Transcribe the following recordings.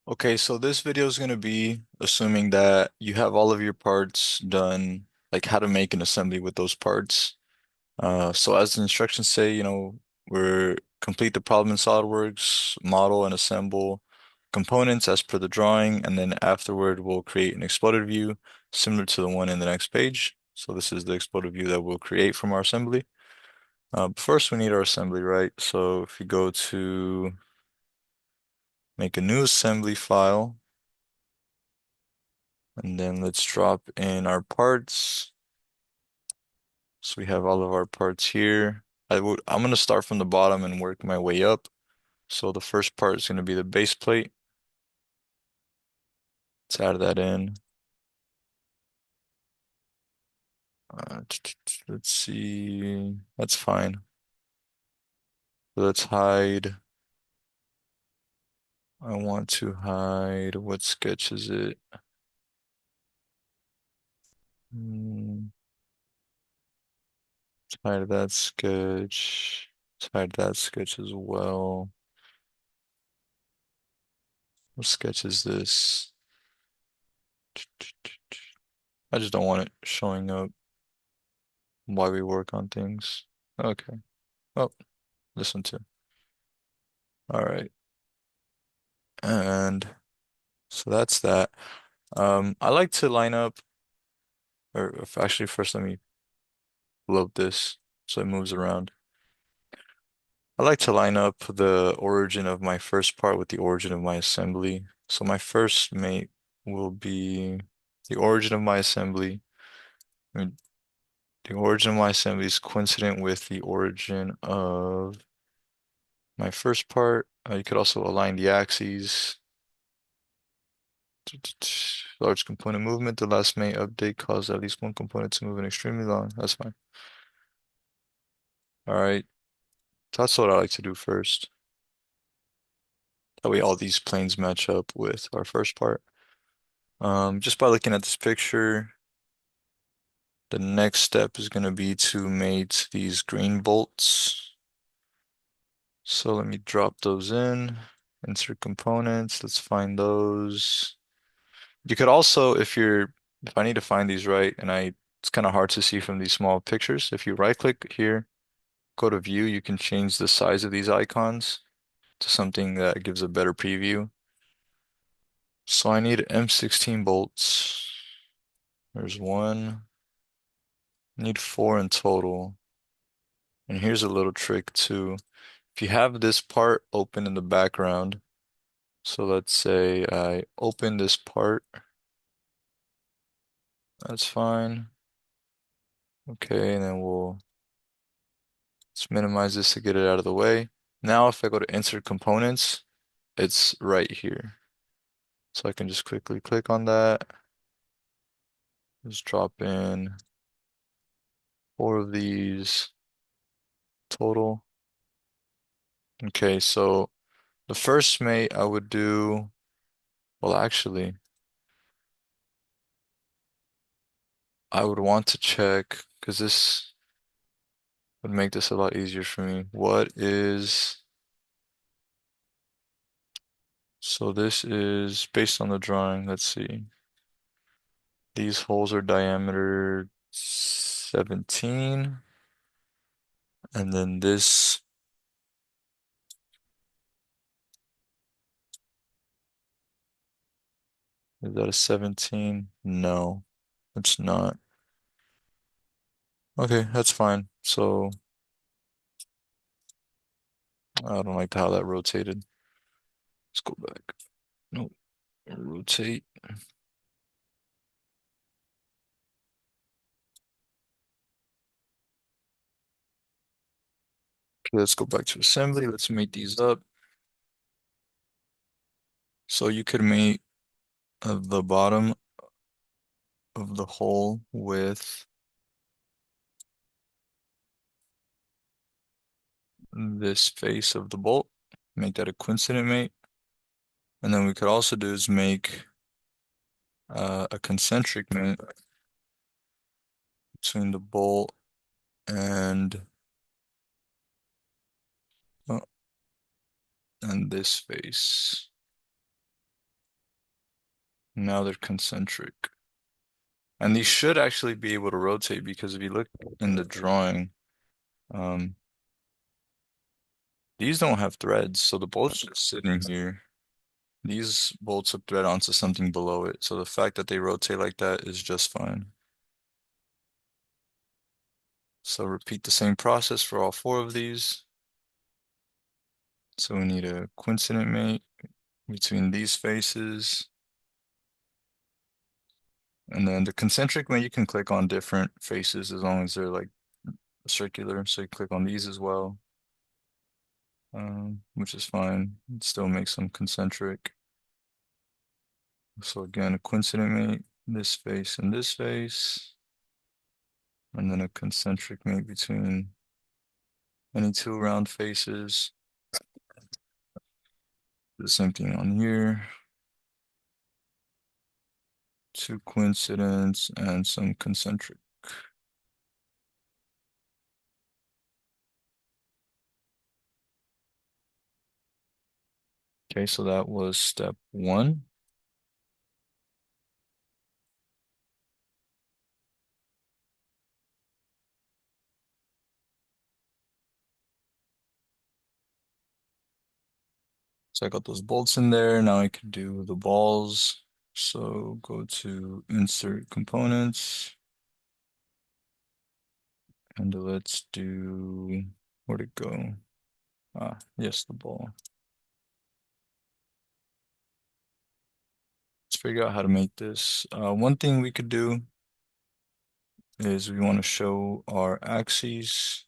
Okay, so this video is going to be assuming that you have all of your parts done, like how to make an assembly with those parts. So as the instructions say, we're complete the problem in SOLIDWORKS, model and assemble components as per the drawing, and then afterward we'll create an exploded view similar to the one in the next page. So this is the exploded view that we'll create from our assembly. But first we need our assembly, right? So if you go to make a new assembly file, and then let's drop in our parts. So we have all of our parts here. I'm going to start from the bottom and work my way up. So the first part is going to be the base plate. Let's add that in. Let's see. That's fine. Let's hide. I want to hide. What sketch is it? Hmm, let's hide that sketch. Let's hide that sketch as well. What sketch is this? I just don't want it showing up while we work on things. Okay. Oh, listen to. All right. And so that's that. I like to line up, or if actually first let me load this so it moves around. I like to line up the origin of my first part with the origin of my assembly. So my first mate will be the origin of my assembly. I mean, the origin of my assembly is coincident with the origin of my first part. You could also align the axes. Large component movement. The last May update caused at least one component to move an extremely long. That's fine. All right. That's what I like to do first. That way all these planes match up with our first part. Just by looking at this picture, the next step is going to be to mate these green bolts. So let me drop those in. Insert components. Let's find those. You could also, if I need to find these right, it's kind of hard to see from these small pictures. If you right click here, go to view, you can change the size of these icons to something that gives a better preview. So I need M16 bolts. There's one. I need four in total. And here's a little trick too. If you have this part open in the background, so let's say I open this part, that's fine. Okay, and then let's minimize this to get it out of the way. Now if I go to insert components, it's right here. So I can just quickly click on that. Just drop in four of these total. Okay, so the first mate I would do, well, actually, I would want to check because this would make this a lot easier for me. So this is based on the drawing. Let's see. These holes are diameter 17, and then this, is that a 17? No, it's not. Okay, that's fine. So I don't like how that rotated. Let's go back. Nope. Rotate. Okay, let's go back to assembly. Let's mate these up. So you could mate the bottom of the hole with this face of the bolt. Make that a coincident mate. And then we could also do is make a concentric mate between the bolt and oh, and this face. Now they're concentric. And these should actually be able to rotate because if you look in the drawing, um, these don't have threads, so the bolt's just sitting here. These bolts have thread onto something below it, so the fact that they rotate like that is just fine. So repeat the same process for all four of these. So we need a coincident mate between these faces. And then the concentric mate, you can click on different faces as long as they're like circular. So you click on these as well, which is fine. It still makes them concentric. So again, a coincident mate, this face and this face. And then a concentric mate between any two round faces. The same thing on here. Two coincidents and some concentric. Okay, so that was step one. So I got those bolts in there. Now I can do the balls. So go to insert components. And let's do, where'd it go? Ah, yes, the ball. Let's figure out how to make this. One thing we could do is we want to show our axes.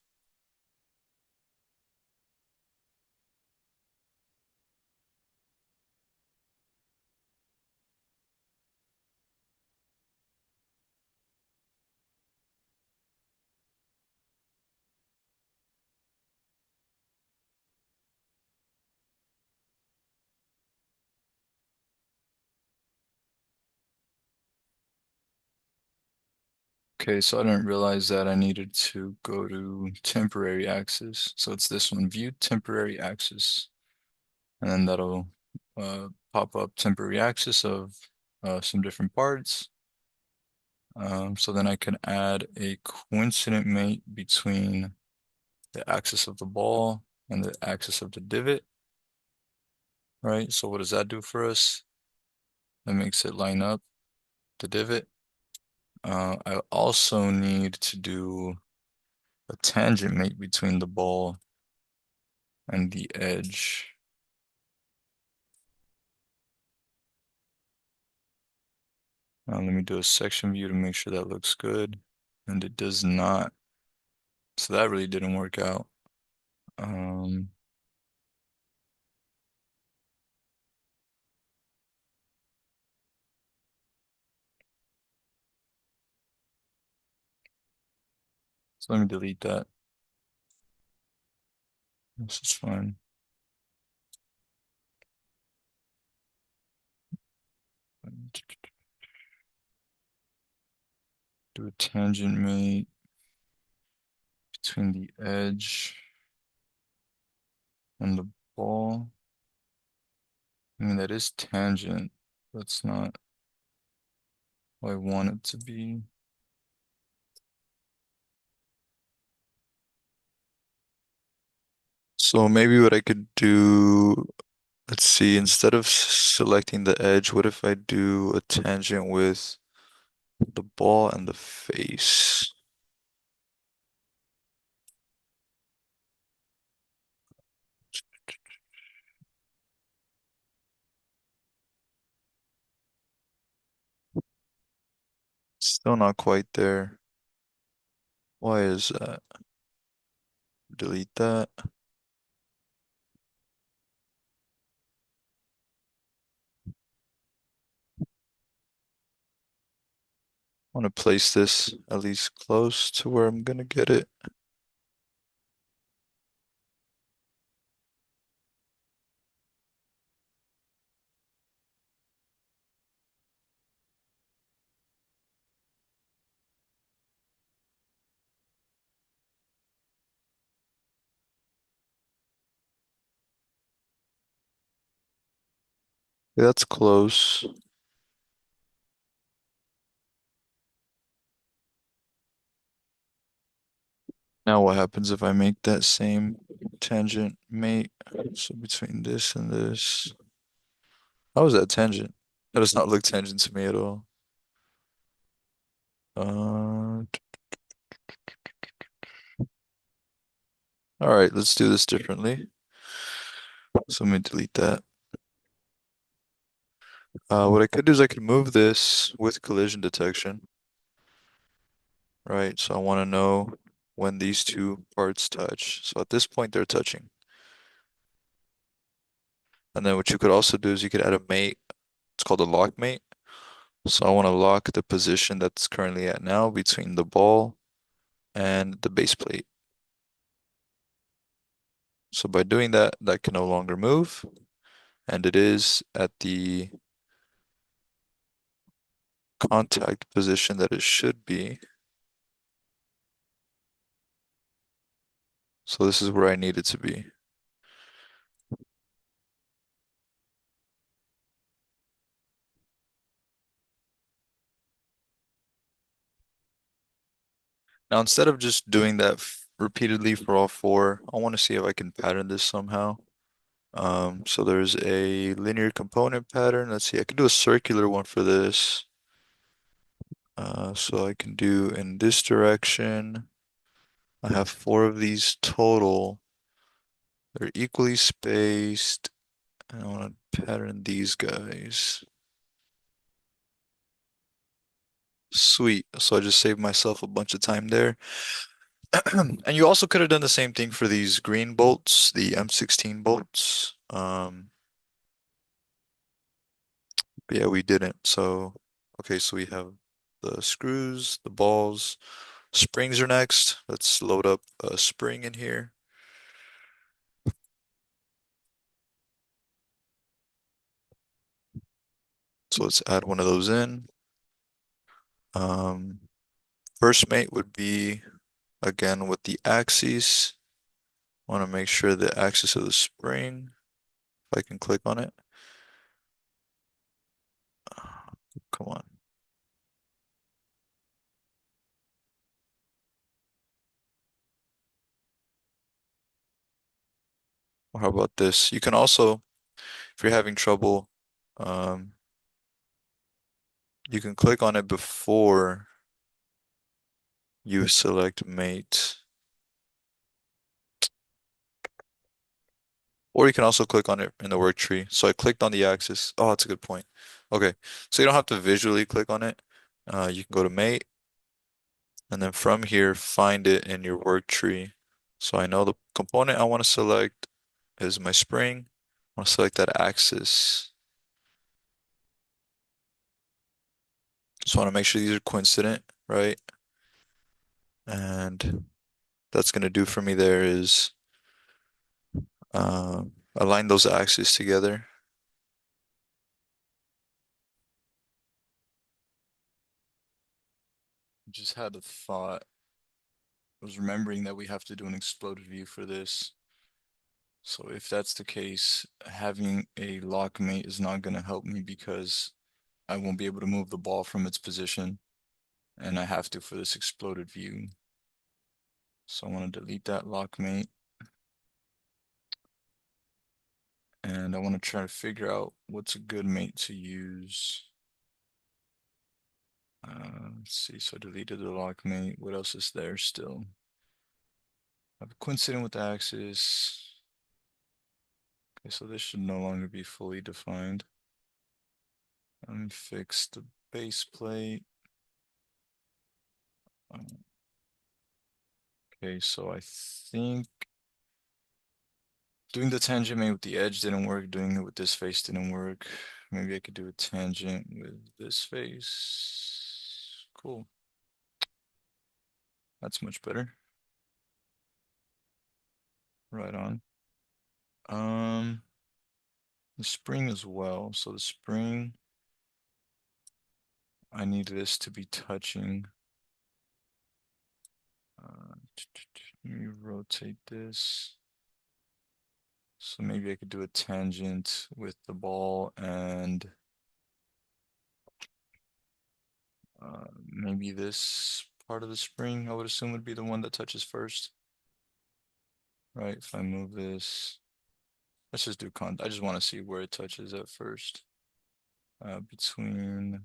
Okay, so I didn't realize that I needed to go to temporary axis. So it's this one, view temporary axis. And then that'll pop up temporary axis of some different parts. So then I can add a coincident mate between the axis of the ball and the axis of the divot, right? So what does that do for us? That makes it line up the divot. I also need to do a tangent mate between the ball and the edge. Let me do a section view to make sure that looks good. And it does not. So that really didn't work out. Um, so let me delete that. This is fine. Do a tangent mate between the edge and the ball. I mean, that is tangent. That's not what I want it to be. So maybe what I could do, let's see, instead of selecting the edge, what if I do a tangent with the ball and the face? Still not quite there. Why is that? Delete that. I want to place this at least close to where I'm gonna get it. Yeah, that's close. Now what happens if I make that same tangent mate? So between this and this. How is that tangent? That does not look tangent to me at all. All right, let's do this differently. So let me delete that. What I could do is I could move this with collision detection, right? So I want to know when these two parts touch. So at this point, they're touching. And then what you could also do is you could add a mate. It's called a lock mate. So I want to lock the position that's currently at now between the ball and the base plate. So by doing that, that can no longer move, and it is at the contact position that it should be. So this is where I need it to be. Now, instead of just doing that repeatedly for all four, I want to see if I can pattern this somehow. So there's a linear component pattern. Let's see, I can do a circular one for this. So I can do in this direction. I have four of these total. They're equally spaced. And I want to pattern these guys. Sweet. So I just saved myself a bunch of time there. And you also could have done the same thing for these green bolts, the M16 bolts. But yeah, we didn't. So, okay, so we have the screws, the balls, springs are next. Let's load up a spring in here. So let's add one of those in. Um, First mate would be again with the axis. Want to make sure the axis of the spring, if I can click on it. Come on. Or how about this? You can also, if you're having trouble, um, you can click on it before you select mate. Or you can also click on it in the work tree. So I clicked on the axis. Oh, that's a good point. Okay, so you don't have to visually click on it. You can go to mate, and then from here, find it in your work tree. So I know the component I want to select is my spring. I want to select that axis. Just want to make sure these are coincident, right? And that's going to do for me there is align those axes together. Just had a thought. I was remembering that we have to do an exploded view for this. So if that's the case, having a lock mate is not going to help me because I won't be able to move the ball from its position, and I have to for this exploded view. So I want to delete that lock mate, and I want to try to figure out what's a good mate to use. Let's see, so I deleted the lock mate. What else is there still? I have a coincident with the axis. Okay, so this should no longer be fully defined. Let me fix the base plate. Okay, so I think doing the tangent mate with the edge didn't work. Doing it with this face didn't work. Maybe I could do a tangent with this face. Cool. That's much better. Right on. Um, the spring as well. So the spring, I need this to be touching. Let me rotate this. So maybe I could do a tangent with the ball and maybe this part of the spring, I would assume would be the one that touches first. Right, if I move this, let's just do I just want to see where it touches at first. Between,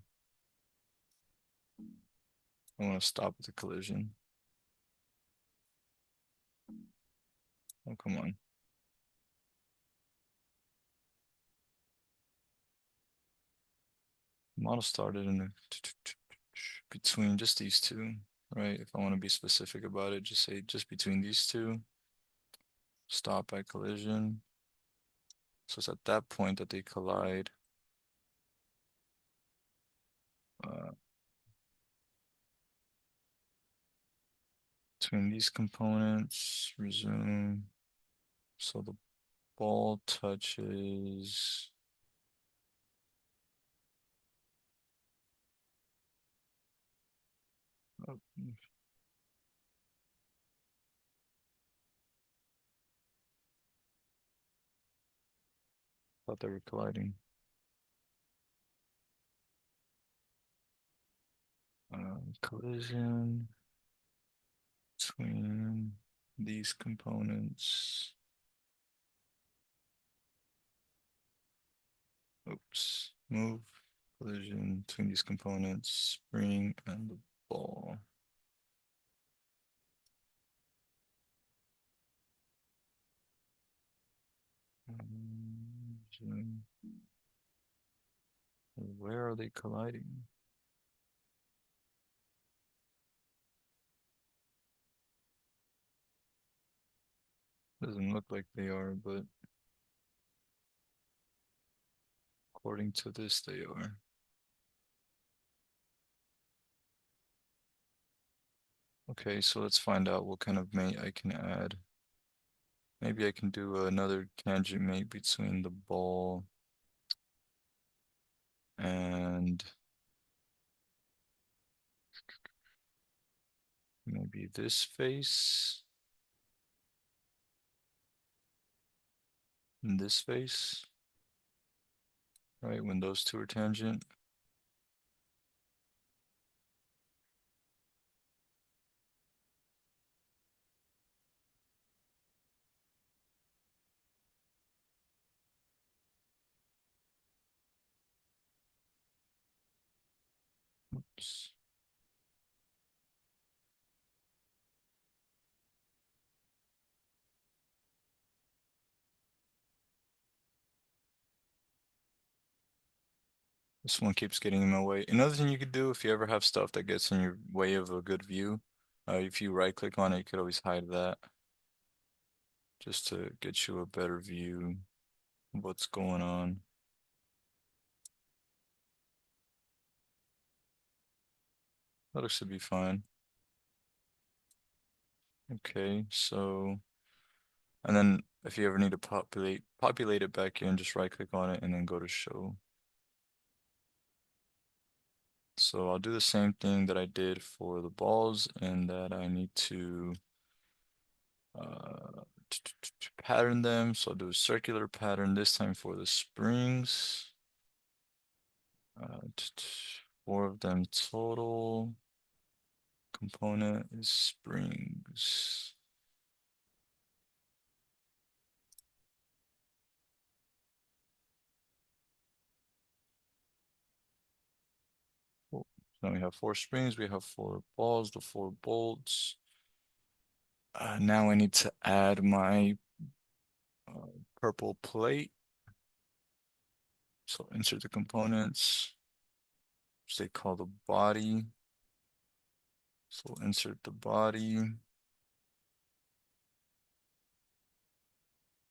I want to stop at the collision. Oh, come on. Model started in between just these two, right? If I want to be specific about it, just say just between these two. Stop at collision. So it's at that point that they collide. Uh, Between these components, resume. So the ball touches. Oh, thought they were colliding. Collision between these components. Oops. Move. Collision between these components. Spring and the ball. Where are they colliding? Doesn't look like they are, but according to this, they are. Okay, so let's find out what kind of mate I can add. Maybe I can do another tangent mate between the ball and maybe this face and this face, right? When those two are tangent. Oops. This one keeps getting in my way. Another thing you could do if you ever have stuff that gets in your way of a good view, if you right click on it, you could always hide that just to get you a better view of what's going on. That looks to be fine. Okay, so, and then if you ever need to populate it back in, just right click on it and then go to show. So I'll do the same thing that I did for the balls and that I need to uh, pattern them. So I'll do a circular pattern this time for the springs. Uh, 4 of them total. Component is springs. Cool. So now we have 4 springs, we have 4 balls, the 4 bolts. Now I need to add my purple plate. So insert the components, which they call the body. So we'll insert the body.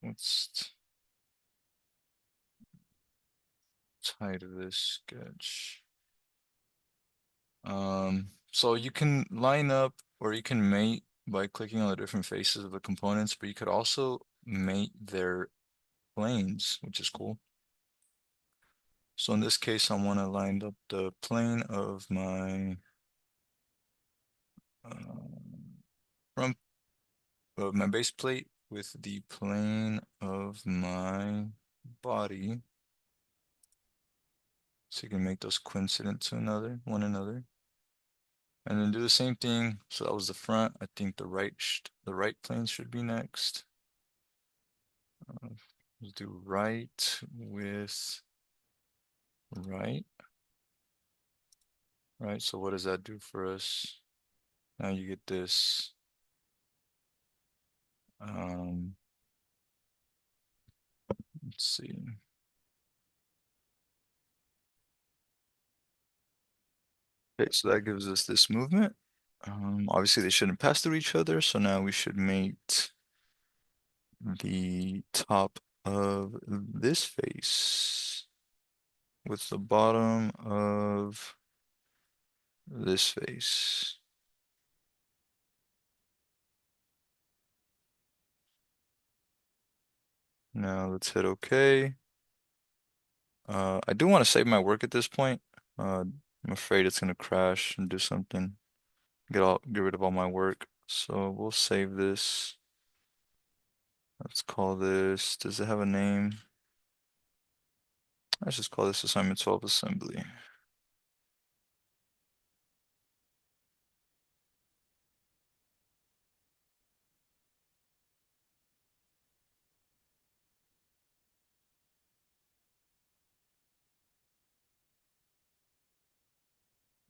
Let's tie to this sketch. So you can line up or you can mate by clicking on the different faces of the components, but you could also mate their planes, which is cool. So in this case, I want to line up the plane of my front of my base plate with the plane of my body. So you can make those coincident to one another. And then do the same thing. So that was the front. I think the right plane should be next. Let's do right with right. Right, so what does that do for us? Now you get this. Um, let's see. Okay, so that gives us this movement. Obviously they shouldn't pass through each other, so now we should mate the top of this face with the bottom of this face. Now let's hit OK. I do want to save my work at this point. I'm afraid it's gonna crash and do something. Get rid of all my work. So we'll save this. Let's call this, does it have a name? Let's just call this assignment 12 assembly.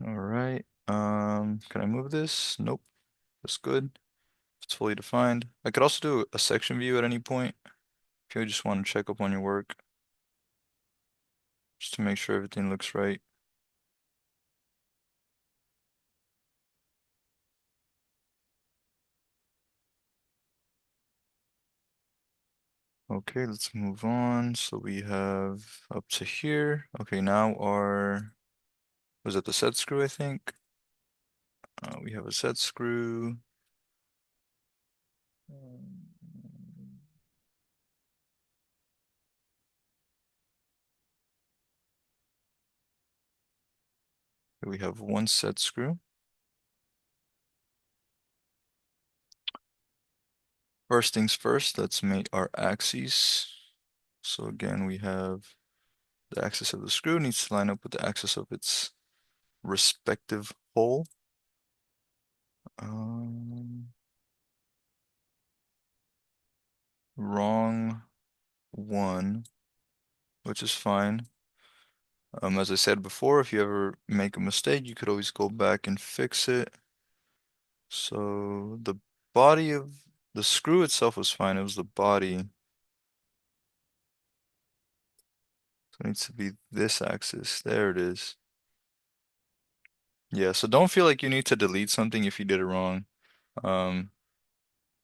All right. Can I move this? Nope. That's good. It's fully defined. I could also do a section view at any point if you just want to check up on your work, just to make sure everything looks right. Okay, let's move on. So we have up to here. Okay, now was it the set screw, I think? We have a set screw. Um, we have one set screw. First things first, let's make our axes. So again, we have the axis of the screw needs to line up with the axis of its respective hole. Um, Wrong one, which is fine. As I said before, if you ever make a mistake, you could always go back and fix it. So the body of the screw itself was fine. It was the body. So it needs to be this axis. There it is. Yeah, so don't feel like you need to delete something if you did it wrong. Um,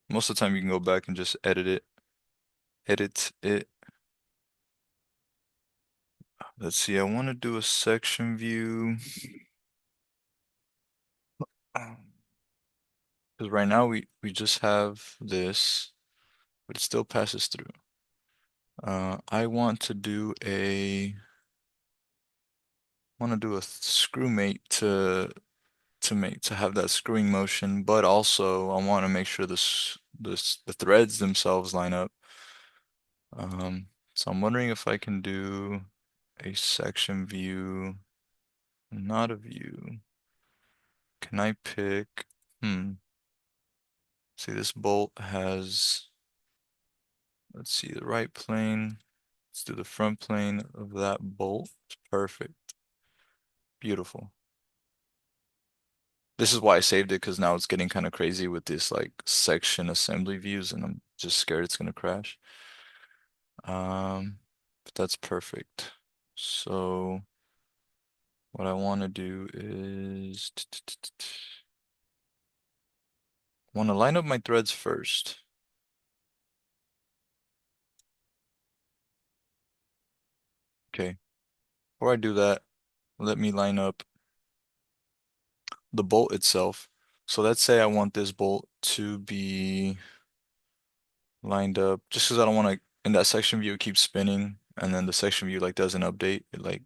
Most of the time you can go back and just edit it. Let's see, I want to do a section view. Because right now we just have this, but it still passes through. I want to do a screw mate to have that screwing motion, but also I want to make sure the threads themselves line up. So I'm wondering if I can do a section view, not a view. Can I pick? See, this bolt has, let's see, the right plane. Let's do the front plane of that bolt. Perfect. Beautiful. This is why I saved it, because now it's getting kind of crazy with this like section assembly views, and I'm just scared it's gonna crash. But that's perfect. So what I want to do is want to line up my threads first. Okay. Before I do that, let me line up the bolt itself. So let's say I want this bolt to be lined up, just because I don't want to, in that section view, it keeps spinning, and then the section view like doesn't update. It like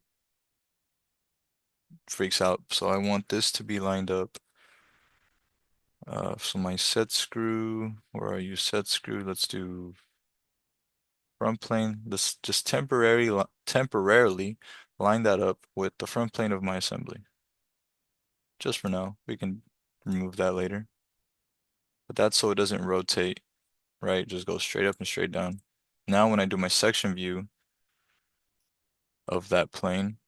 freaks out. So I want this to be lined up. So my set screw, where are you? Set screw, let's do front plane. Let's just temporarily line that up with the front plane of my assembly. just for now. We can remove that later. But that's so it doesn't rotate, right? Just go straight up and straight down. Now when I do my section view of that plane,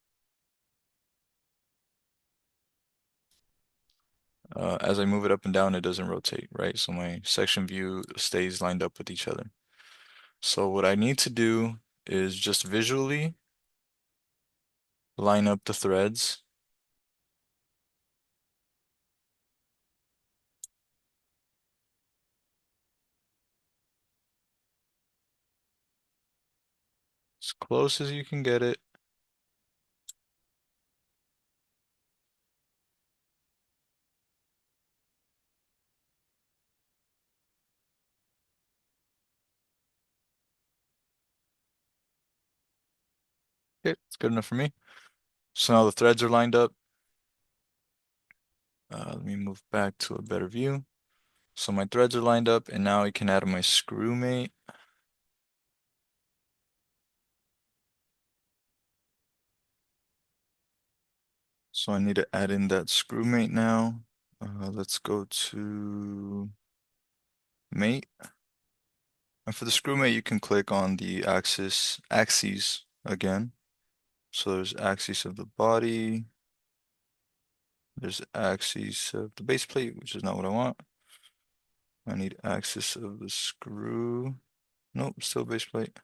as I move it up and down, it doesn't rotate, right? So my section view stays lined up with each other. So what I need to do is just visually line up the threads. As close as you can get it. Okay, it's good enough for me. So now the threads are lined up. Let me move back to a better view. So my threads are lined up, and now I can add my screw mate. So I need to add in that screw mate now. Let's go to mate. And for the screw mate, you can click on the axes again. So there's axis of the body. There's axis of the base plate, which is not what I want. I need axis of the screw. Nope, still base plate.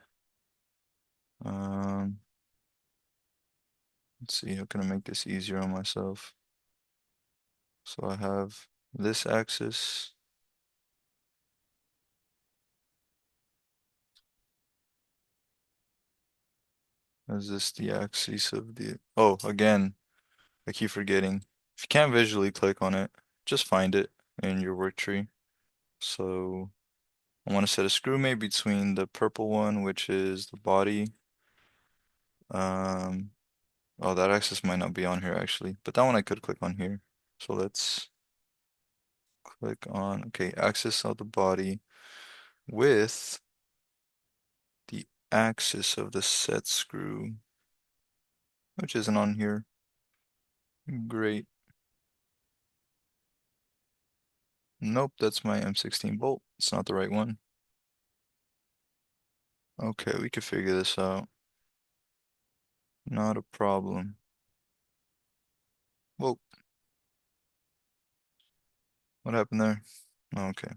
Um, let's see, how can I make this easier on myself? So I have this axis. Is this the axis of the... Oh, again, I keep forgetting. If you can't visually click on it, just find it in your work tree. So I want to set a screw mate between the purple one, which is the body. Um, oh, that axis might not be on here actually, but that one I could click on here. So let's click on, okay, axis of the body with the axis of the set screw, which isn't on here. Great. Nope, that's my M16 bolt. It's not the right one. Okay, we could figure this out. Not a problem. Whoa, what happened there? Okay,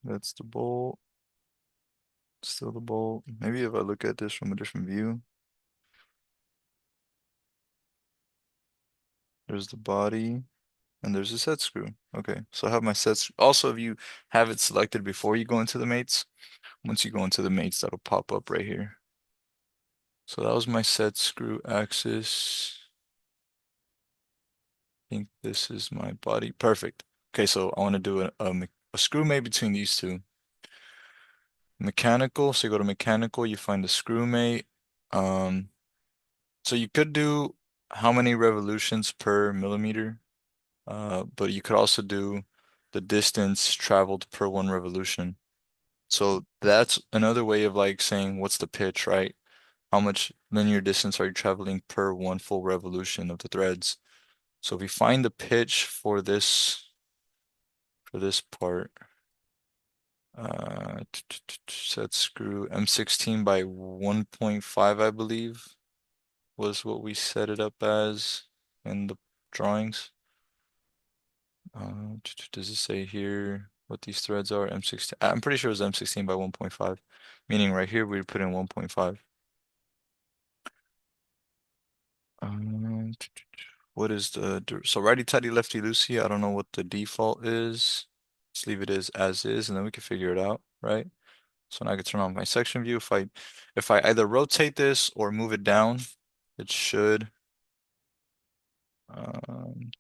that's the bolt. Still the bolt. Maybe if I look at this from a different view, there's the body and there's a set screw. Okay, so I have my set. Also, if you have it selected before you go into the mates, once you go into the mates, that'll pop up right here. So that was my set screw axis. I think this is my body. Perfect. Okay, so I want to do a screw mate between these two. Mechanical, so you go to mechanical, you find the screw mate. Um, so you could do how many revolutions per millimeter, but you could also do the distance traveled per one revolution. So that's another way of like saying what's the pitch, right? How much linear distance are you traveling per one full revolution of the threads? So if we find the pitch for this part, set screw M16 by 1.5, I believe, was what we set it up as in the drawings. Does it say here what these threads are? M16. I'm pretty sure it's M16 by 1.5, meaning right here we put in 1.5. Um, what is so righty tighty lefty loosey? I don't know what the default is. Let's leave it as is, and then we can figure it out, right? So now I can turn on my section view. If I either rotate this or move it down, it should um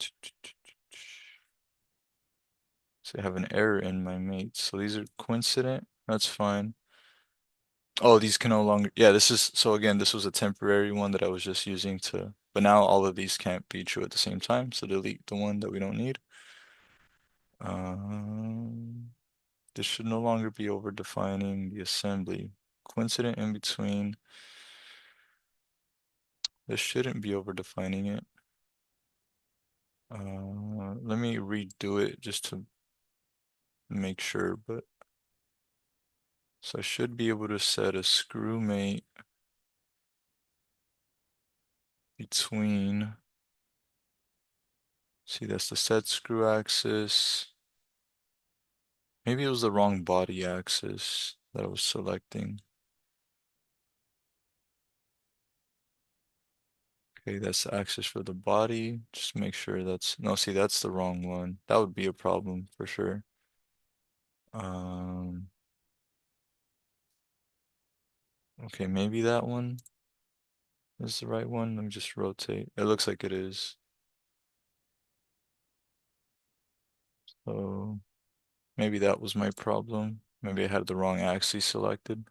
so I have an error in my mates. So these are coincident. That's fine. Oh, these can no longer. Yeah, this is so again, this was a temporary one that I was just using to, but now all of these can't be true at the same time. So delete the one that we don't need. Um, this should no longer be over defining the assembly. Coincident in between. This shouldn't be over defining it. Let me redo it just to make sure, but so I should be able to set a screw mate between, see that's the set screw axis. Maybe it was the wrong body axis that I was selecting. Okay, that's the axis for the body. Just make sure that's, no, see, that's the wrong one. That would be a problem for sure. Um, okay, maybe that one is the right one. Let me just rotate. It looks like it is. So maybe that was my problem. Maybe I had the wrong axis selected.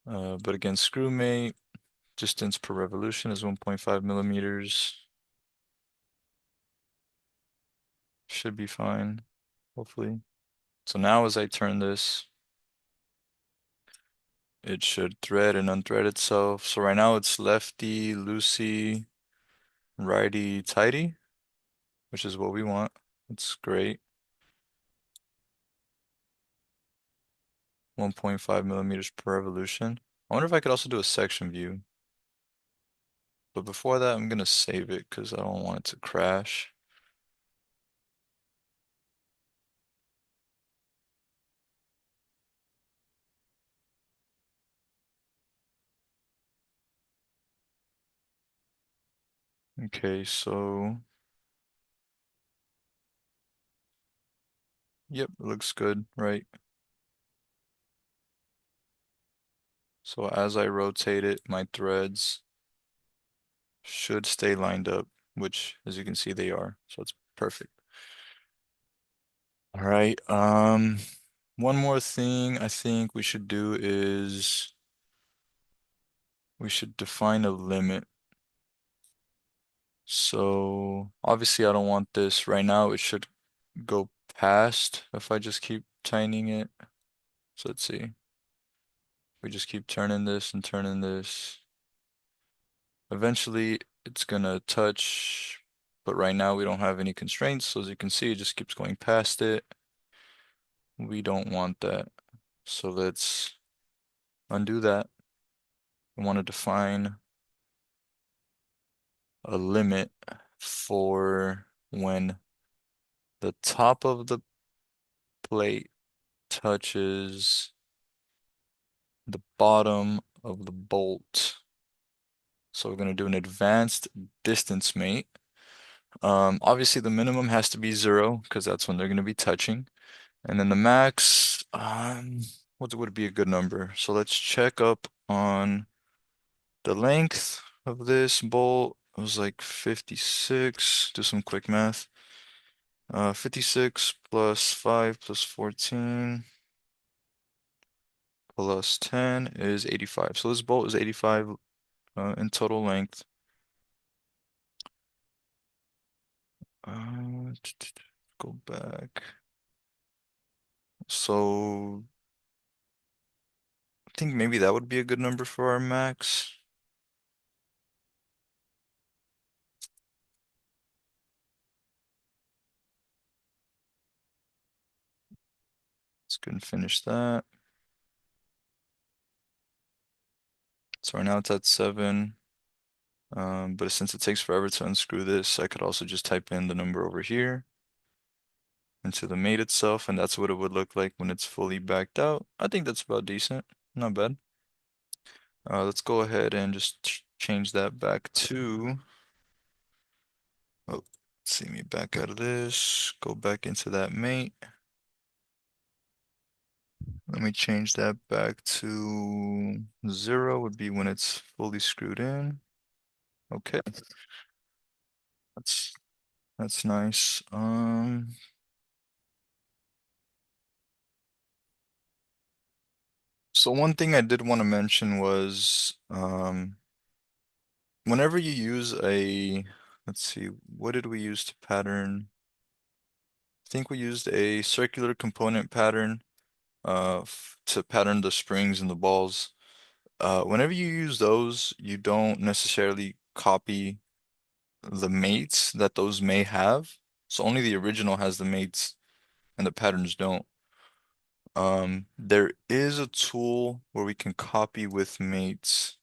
But again, screw mate, distance per revolution is 1.5 millimeters. Should be fine, hopefully. So now as I turn this, it should thread and unthread itself. So right now it's lefty, loosey, righty, tighty, which is what we want. It's great. 1.5 millimeters per revolution. I wonder if I could also do a section view. But before that, I'm gonna save it because I don't want it to crash. Okay, so yep, it looks good, right? So as I rotate it, my threads should stay lined up, which as you can see they are. So it's perfect. All right, one more thing I think we should do is we should define a limit. So obviously I don't want this right now. It should go past if I just keep tightening it. So let's see. We just keep turning this and turning this. Eventually it's gonna touch, but right now we don't have any constraints. So as you can see, it just keeps going past it. We don't want that. So let's undo that. We want to define a limit for when the top of the plate touches the bottom of the bolt. So we're going to do an advanced distance mate. Obviously the minimum has to be 0 because that's when they're going to be touching. And then the max, what would be a good number? So let's check up on the length of this bolt. It was like 56. Do some quick math. 56 plus 5 plus 14 plus 10 is 85. So this bolt is 85 in total length. Go back. So I think maybe that would be a good number for our max. Let's go and finish that. So right now it's at 7. But since it takes forever to unscrew this, I could also just type in the number over here into the mate itself, and that's what it would look like when it's fully backed out. I think that's about decent. Not bad. Let's go ahead and just change that back to, oh, let's see me back out of this, go back into that mate. Let me change that back to 0 would be when it's fully screwed in. Okay, that's that's nice. So one thing I did want to mention was whenever you use a, let's see, what did we use to pattern? I think we used a circular component pattern to pattern the springs and the balls. Whenever you use those, you don't necessarily copy the mates that those may have. So only the original has the mates and the patterns don't. There is a tool where we can copy with mates.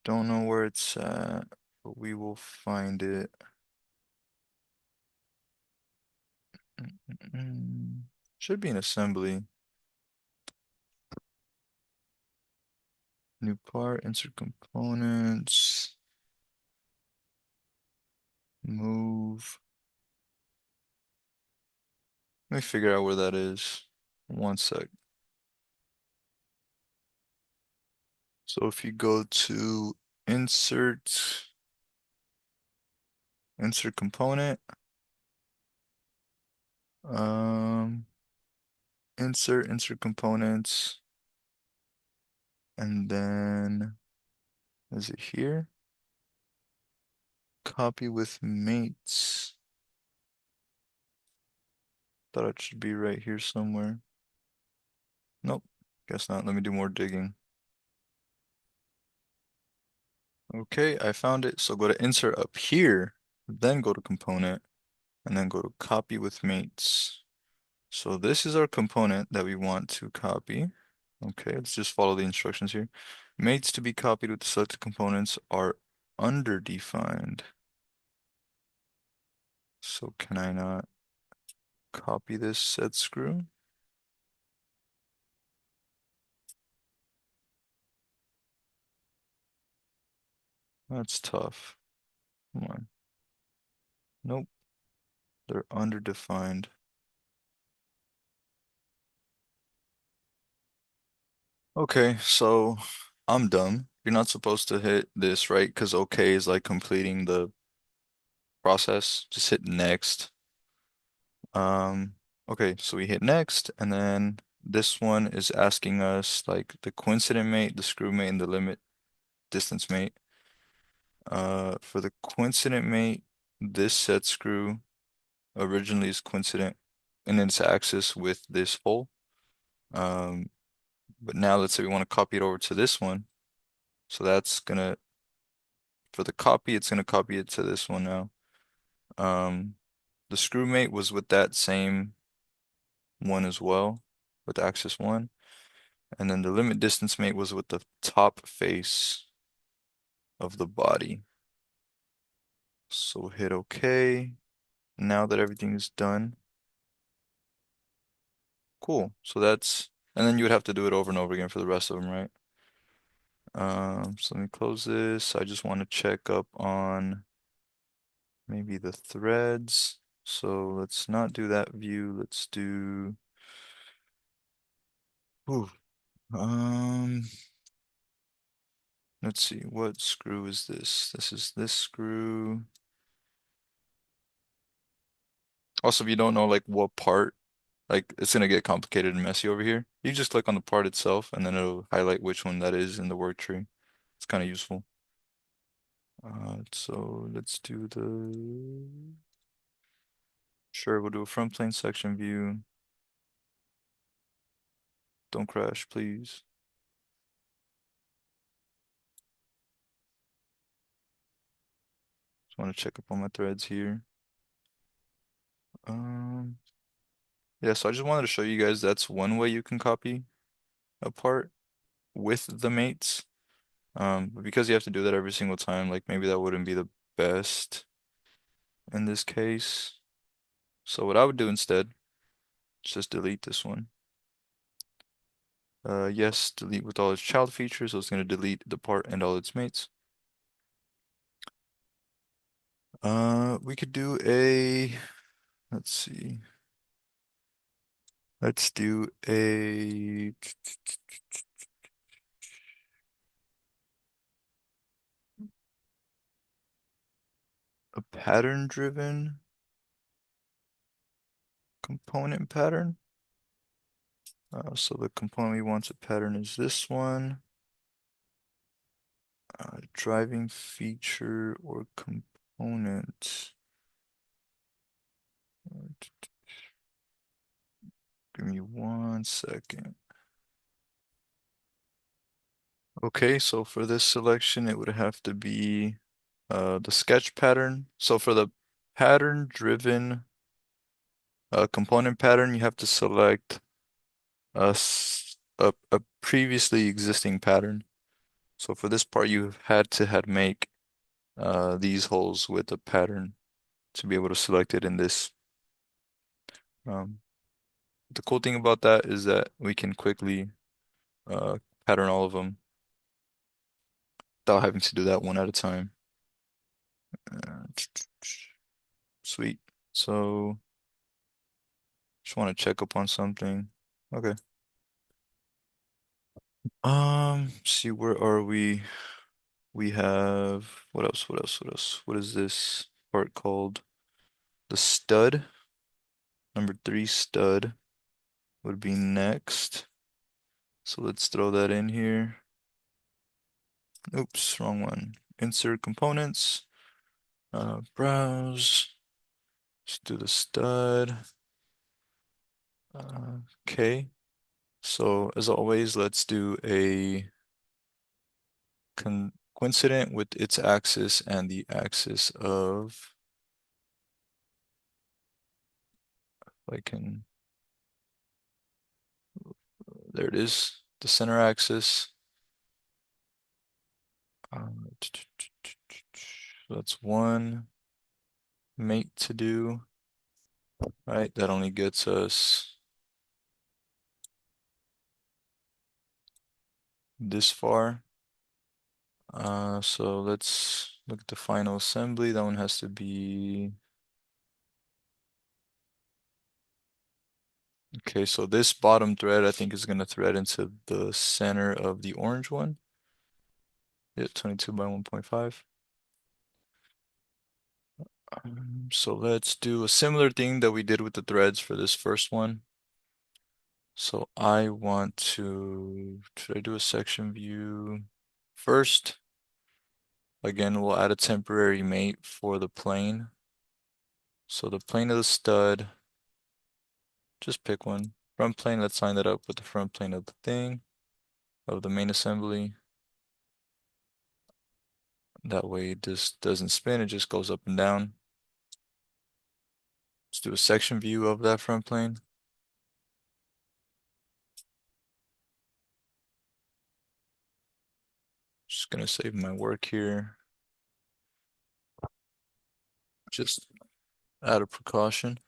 Don't know where it's at, but we will find it. Should be an assembly. New part, insert components, move. Let me figure out where that is. One sec. So if you go to insert, insert component, um, insert components, and then is it here? Copy with mates. Thought it should be right here somewhere. Nope, guess not. Let me do more digging. Okay, I found it. So go to insert up here, then go to component, and then go to copy with mates. So this is our component that we want to copy. Okay, let's just follow the instructions here. Mates to be copied with the selected components are underdefined. So can I not copy this set screw? That's tough. Come on. Nope, they're underdefined. Okay, so I'm dumb. You're not supposed to hit this, right? Because OK is like completing the process. Just hit next. Okay, so we hit next, and then this one is asking us like the coincident mate, the screw mate, and the limit distance mate. For the coincident mate, this set screw originally is coincident in its axis with this hole. Um, but now let's say we want to copy it over to this one. So that's gonna, for the copy, it's gonna copy it to this one now. Um, the screw mate was with that same one as well, with axis one. And then the limit distance mate was with the top face of the body. So hit OK. Now that everything is done. Cool. So that's, and then you would have to do it over and over again for the rest of them, right? So let me close this. I just want to check up on maybe the threads. So let's not do that view. Let's do, ooh, um, let's see, what screw is this? This is this screw. Also, if you don't know like what part, like it's gonna get complicated and messy over here. You just click on the part itself and then it'll highlight which one that is in the work tree. It's kind of useful. So let's do the, sure, we'll do a front plane section view. Don't crash, please. Just want to check up on my threads here. Um, yeah, so I just wanted to show you guys that's one way you can copy a part with the mates. But because you have to do that every single time, like maybe that wouldn't be the best in this case. So what I would do instead is just delete this one. Yes, delete with all its child features, so it's going to delete the part and all its mates. We could do a, let's see. Let's do a pattern driven component pattern. So the component we want to pattern is this one. Driving feature or component. Give me 1 second. Okay, so for this selection, it would have to be the sketch pattern. So for the pattern-driven component pattern, you have to select a previously existing pattern. So for this part, you had make these holes with a pattern to be able to select it in this. Um, the cool thing about that is that we can quickly uh, pattern all of them without having to do that one at a time. Uh, Sweet. So just want to check up on something. Okay. See, where are we? We have what else? What else? What else? What is this part called? The stud. Number three stud would be next. So let's throw that in here. Oops, wrong one. Insert components. Browse. Let's do the stud. Okay. So as always, let's do a coincident with its axis and the axis of, if I can, there it is, the center axis. That's one mate to do, right? That only gets us this far. So let's look at the final assembly. That one has to be, okay, so this bottom thread I think is gonna thread into the center of the orange one. Yeah, 22 by 1.5. So let's do a similar thing that we did with the threads for this first one. So I want to, should I do a section view first? Again, we'll add a temporary mate for the plane. So the plane of the stud, just pick one. Front plane, let's line that up with the front plane of the thing, of the main assembly. That way this doesn't spin, it just goes up and down. Let's do a section view of that front plane. Just gonna save my work here. Just out of precaution.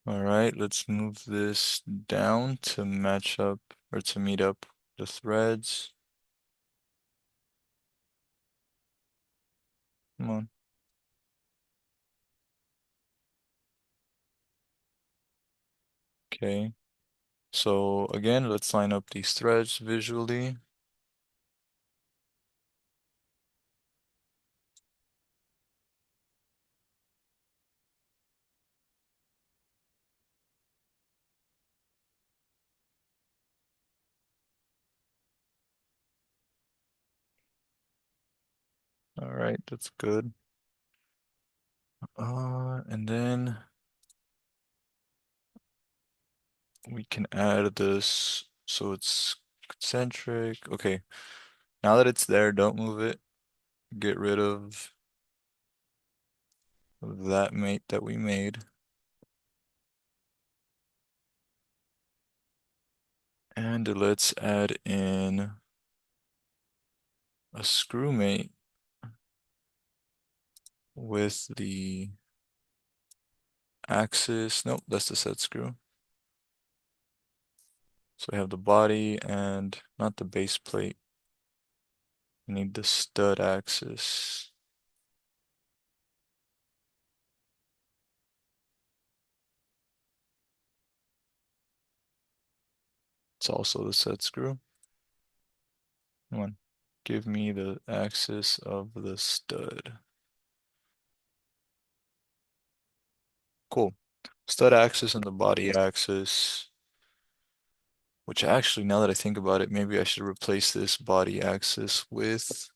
All right, let's move this down to match up or to meet up the threads. Come on. Okay. So again, let's line up these threads visually. All right, that's good. And then we can add this so it's concentric. Okay. Now that it's there, don't move it. Get rid of that mate that we made. And let's add in a screw mate with the axis. Nope, that's the set screw. So we have the body and not the base plate. We need the stud axis. It's also the set screw. Come on, give me the axis of the stud. Cool. Stud axis and the body axis. Which actually, now that I think about it, maybe I should replace this body axis with,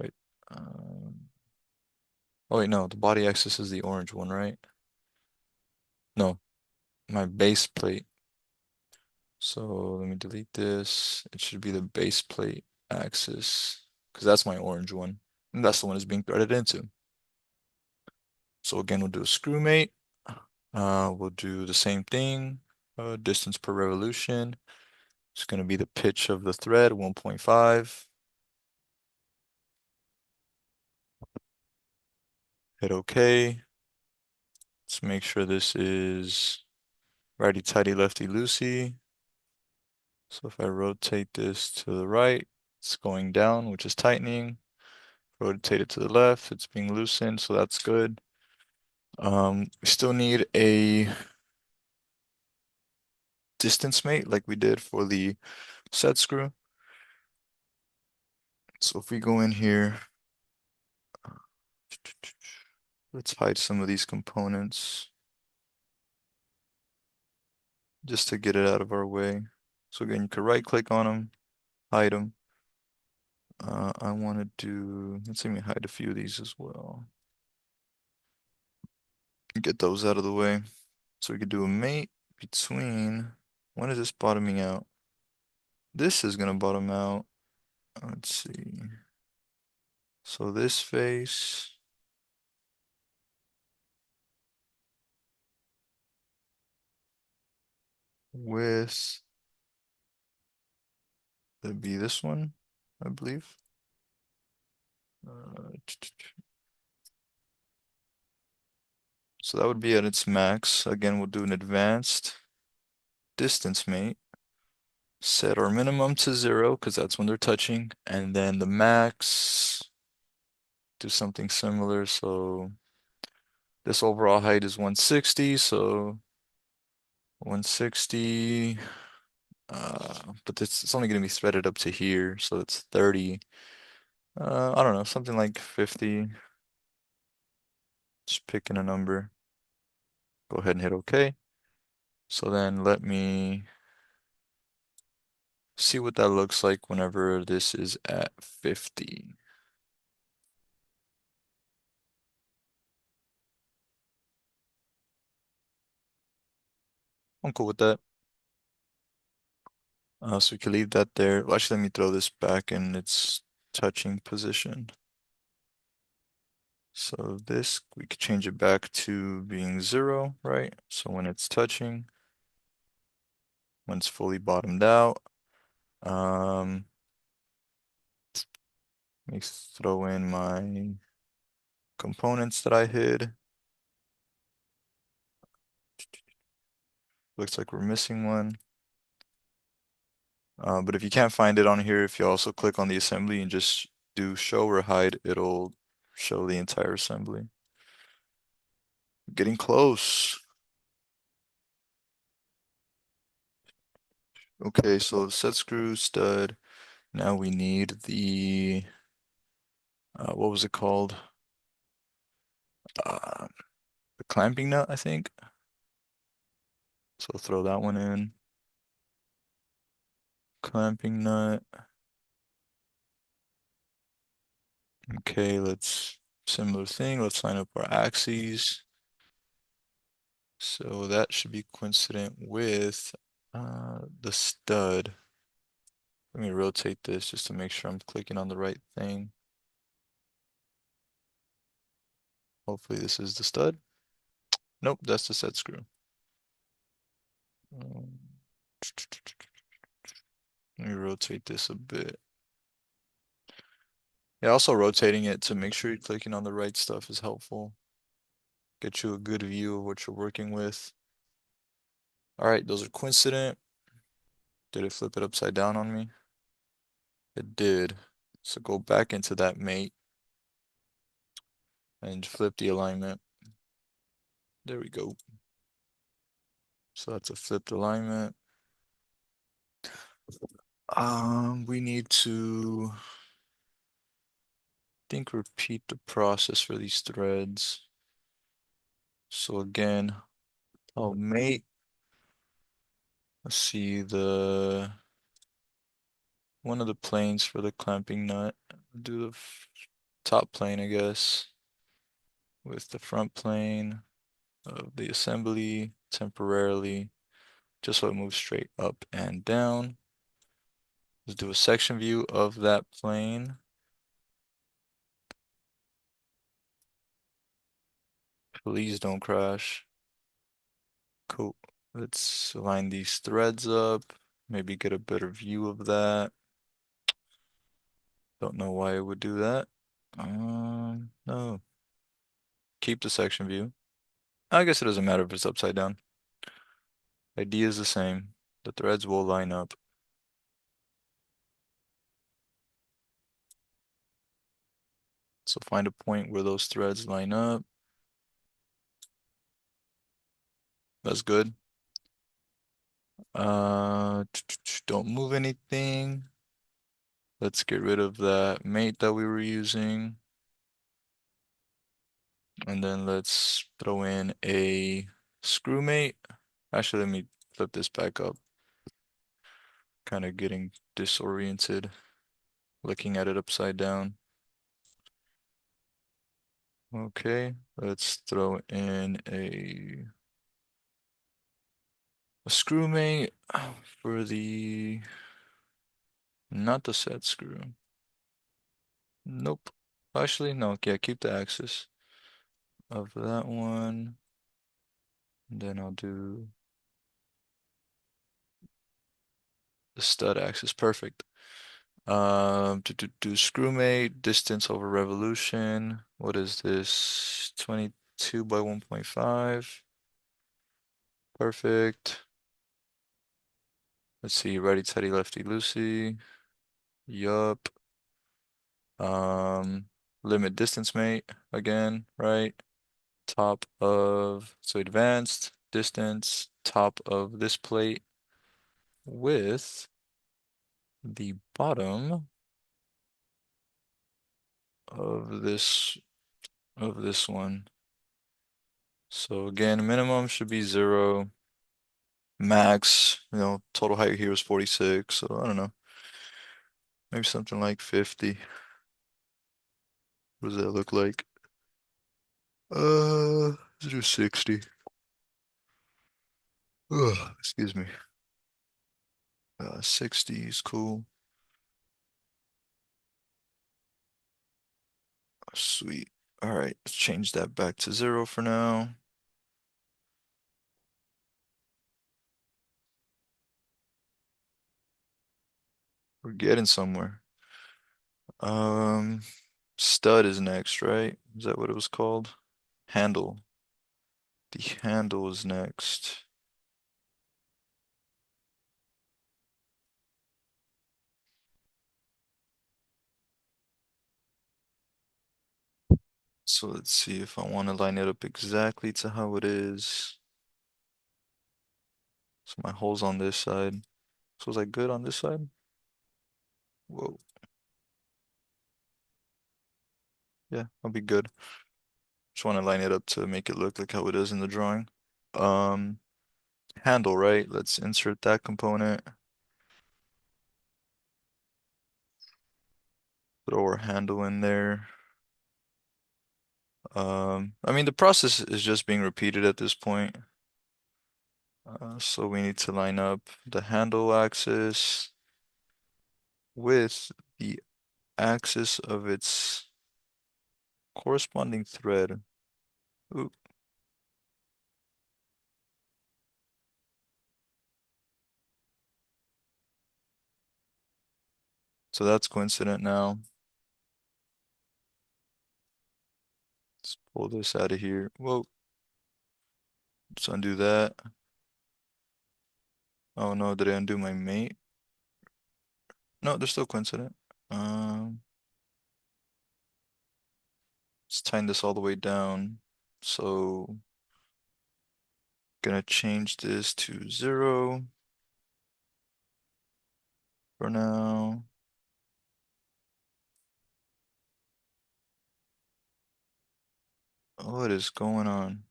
wait, oh wait, no, the body axis is the orange one, right? No, my base plate. So let me delete this. It should be the base plate axis because that's my orange one. And that's the one it's being threaded into. So again, we'll do a screw mate. We'll do the same thing, distance per revolution. It's going to be the pitch of the thread, 1.5. Hit OK. Let's make sure this is righty-tighty, lefty-loosey. So if I rotate this to the right, it's going down, which is tightening. Rotate it to the left, it's being loosened, so that's good. We still need a distance mate like we did for the set screw. So if we go in here, let's hide some of these components just to get it out of our way. So again, you could right click on them, hide them. I want to do, let's let me hide a few of these as well. Get those out of the way. So we could do a mate between, when is this bottoming out? This is gonna bottom out. Let's see. So this face with, that'd be this one, I believe. Uh, So that would be at its max. Again, we'll do an advanced distance mate. Set our minimum to 0 because that's when they're touching. And then the max, do something similar. So this overall height is 160. So 160. But it's only going to be threaded up to here. So it's 30. I don't know, something like 50. Just picking a number. Go ahead and hit OK. So then let me see what that looks like whenever this is at 50. I'm cool with that. So we can leave that there. Well, actually, let me throw this back in its touching position. So this, we could change it back to being 0, right? So when it's touching, when it's fully bottomed out, let me throw in my components that I hid. Looks like we're missing one. But if you can't find it on here, if you also click on the assembly and just do show or hide, it'll show the entire assembly. Getting close. Okay, so set screw, stud. Now we need the, what was it called? Uh, the clamping nut, I think. So throw that one in. Clamping nut. Okay, similar thing. Let's line up our axes. So that should be coincident with the stud. Let me rotate this just to make sure I'm clicking on the right thing. Hopefully this is the stud. Nope, that's the set screw. Um, Let me rotate this a bit. Yeah, also rotating it to make sure you're clicking on the right stuff is helpful. Get you a good view of what you're working with. All right, those are coincident. Did it flip it upside down on me? It did. So go back into that mate and flip the alignment. There we go. So that's a flipped alignment. We need to, I think, repeat the process for these threads. So again, I'll mate. Let's see one of the planes for the clamping nut. Do the top plane, I guess, with the front plane of the assembly temporarily, just so it moves straight up and down. Let's do a section view of that plane. Please don't crash. Cool. Let's line these threads up, maybe get a better view of that. Don't know why it would do that. No. Keep the section view. I guess it doesn't matter if it's upside down. Idea is the same. The threads will line up. So find a point where those threads line up. That's good. Don't move anything. Let's get rid of that mate that we were using. And then let's throw in a screw mate. Actually, let me flip this back up. Kind of getting disoriented looking at it upside down. Okay, let's throw in a screw mate for the, not the set screw. Nope. Actually, no. Yeah, keep the axis of that one. And then I'll do the stud axis. Perfect. To do screw mate, distance over revolution. What is this? 22 by 1.5. Perfect. Let's see. Righty, tighty, lefty, loosey. Yup. Um, limit distance mate again, right? Top of, so advanced distance, top of this plate with the bottom of this one. So again, minimum should be 0. Max, total height here is 46, so I don't know. Maybe something like 50. What does that look like? Let's do 60. Ugh, excuse me. 60 is cool. Sweet. All right, let's change that back to 0 for now. We're getting somewhere. Um, Stud is next, right? Is that what it was called? Handle. The handle is next. So let's see if I want to line it up exactly to how it is. So my hole's on this side. So is that good on this side? Whoa. Yeah, I'll be good. Just want to line it up to make it look like how it is in the drawing. Um, Handle, right? Let's insert that component. Throw our handle in there. I mean, the process is just being repeated at this point. So we need to line up the handle axis with the axis of its corresponding thread. Ooh. So that's coincident now. Let's pull this out of here. Whoa. Let's undo that. Oh no, did I undo my mate? No, they're still coincident. Um, let's tighten this all the way down. So gonna change this to 0 for now. What is going on?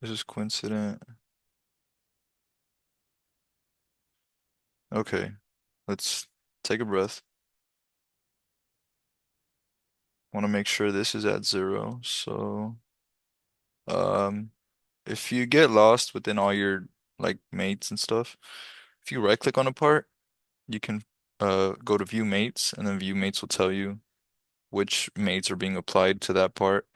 This is coincident. Okay, let's take a breath. Want to make sure this is at 0. So, um, if you get lost within all your like mates and stuff, if you right click on a part, you can go to view mates, and then view mates will tell you which mates are being applied to that part.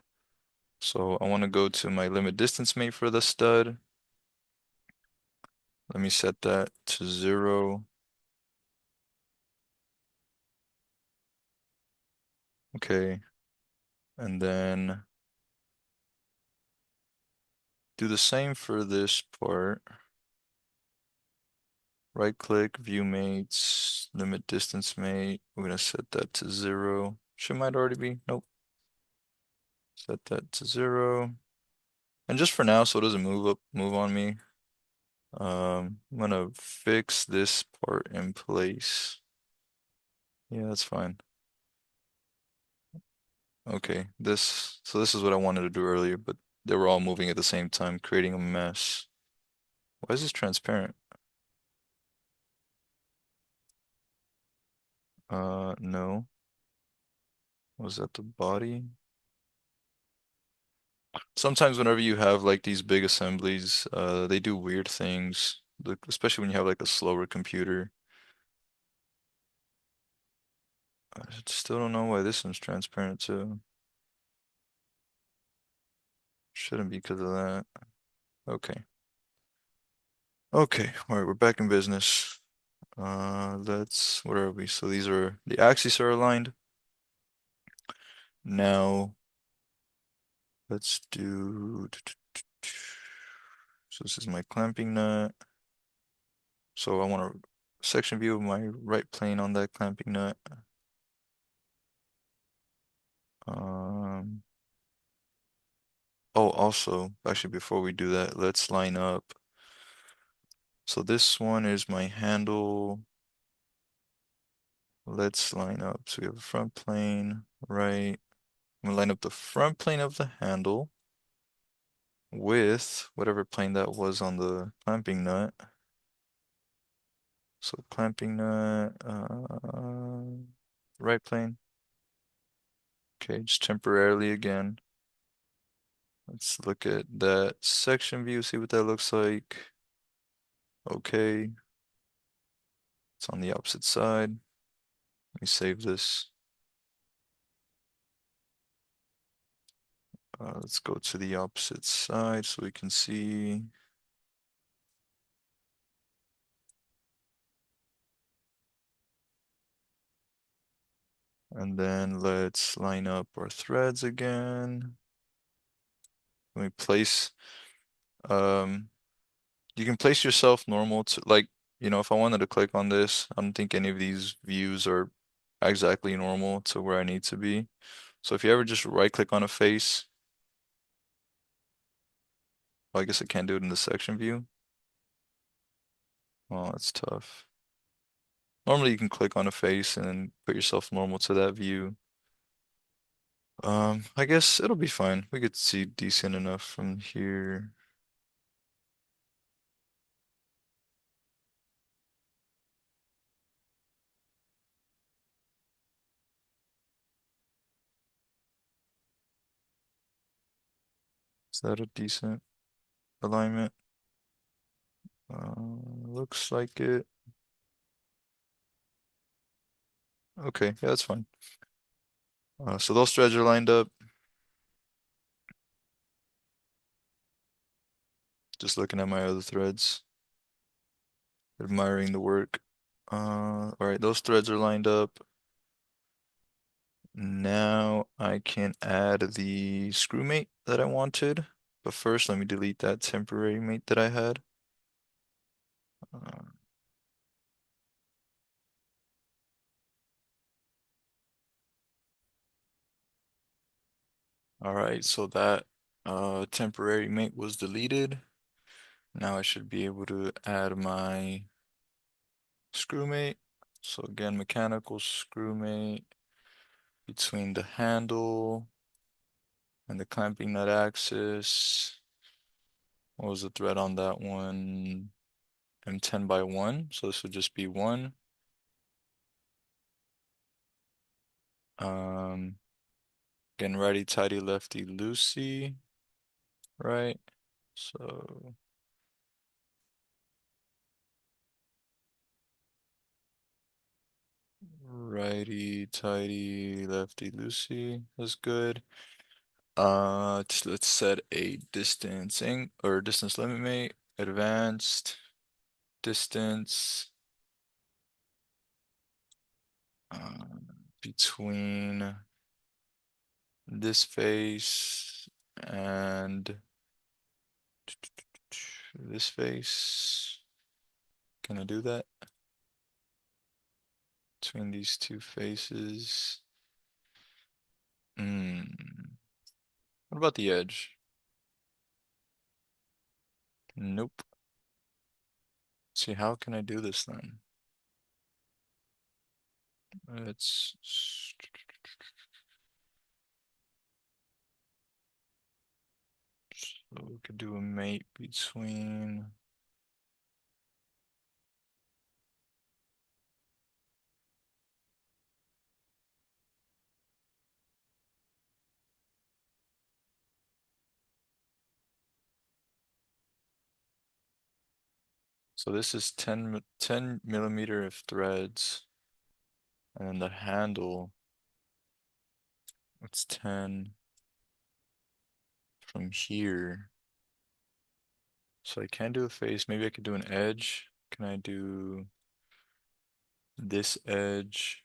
So I want to go to my limit distance mate for the stud. Let me set that to 0. Okay. And then do the same for this part. Right click, view mates, limit distance mate. We're gonna set that to 0. Should might already be. Nope. Set that to 0. And just for now, so it doesn't move on me. I'm gonna fix this part in place. Yeah, that's fine. Okay, so this is what I wanted to do earlier, but they were all moving at the same time, creating a mess. Why is this transparent? No. Was that the body? Sometimes whenever you have like these big assemblies, they do weird things, especially when you have like a slower computer. I still don't know why this one's transparent too. Shouldn't be because of that. Okay. Okay, all right, we're back in business. Where are we? So these are, the axes are aligned. Now, let's do, so this is my clamping nut. So I want a section view of my right plane on that clamping nut. Um, oh, also, actually, before we do that, let's line up. So this one is my handle. Let's line up. So we have a front plane, right? I'm gonna line up the front plane of the handle with whatever plane that was on the clamping nut. So clamping nut, right plane. Okay, just temporarily again. Let's look at that section view, see what that looks like. Okay, it's on the opposite side. Let me save this. Let's go to the opposite side so we can see. And then let's line up our threads again. Let me place, um, you can place yourself normal to like, if I wanted to click on this, I don't think any of these views are exactly normal to where I need to be. So if you ever just right click on a face, well, I guess I can't do it in the section view. Oh, that's tough. Normally you can click on a face and then put yourself normal to that view. I guess it'll be fine. We could see decent enough from here. Is that a decent alignment? Looks like it. Okay, yeah, that's fine. So those threads are lined up. Just looking at my other threads, admiring the work. All right, those threads are lined up. Now I can add the screw mate that I wanted. But first, let me delete that temporary mate that I had. Uh, all right, so that temporary mate was deleted. Now I should be able to add my screw mate. So again, mechanical screw mate between the handle and the clamping nut axis. What was the thread on that one? M10 by 1, so this would just be 1. Again, righty tighty, lefty loosey, right? So righty tighty, lefty loosey is good. Let's set a distancing or distance limit mate. Advanced distance uh, between this face and this face. Can I do that? Between these two faces. Hmm. What about the edge? Nope. See, how can I do this then? It's so we could do a mate between. So this is 10 millimeter of threads, and then the handle, it's 10 from here. So I can't do a face. Maybe I could do an edge. Can I do this edge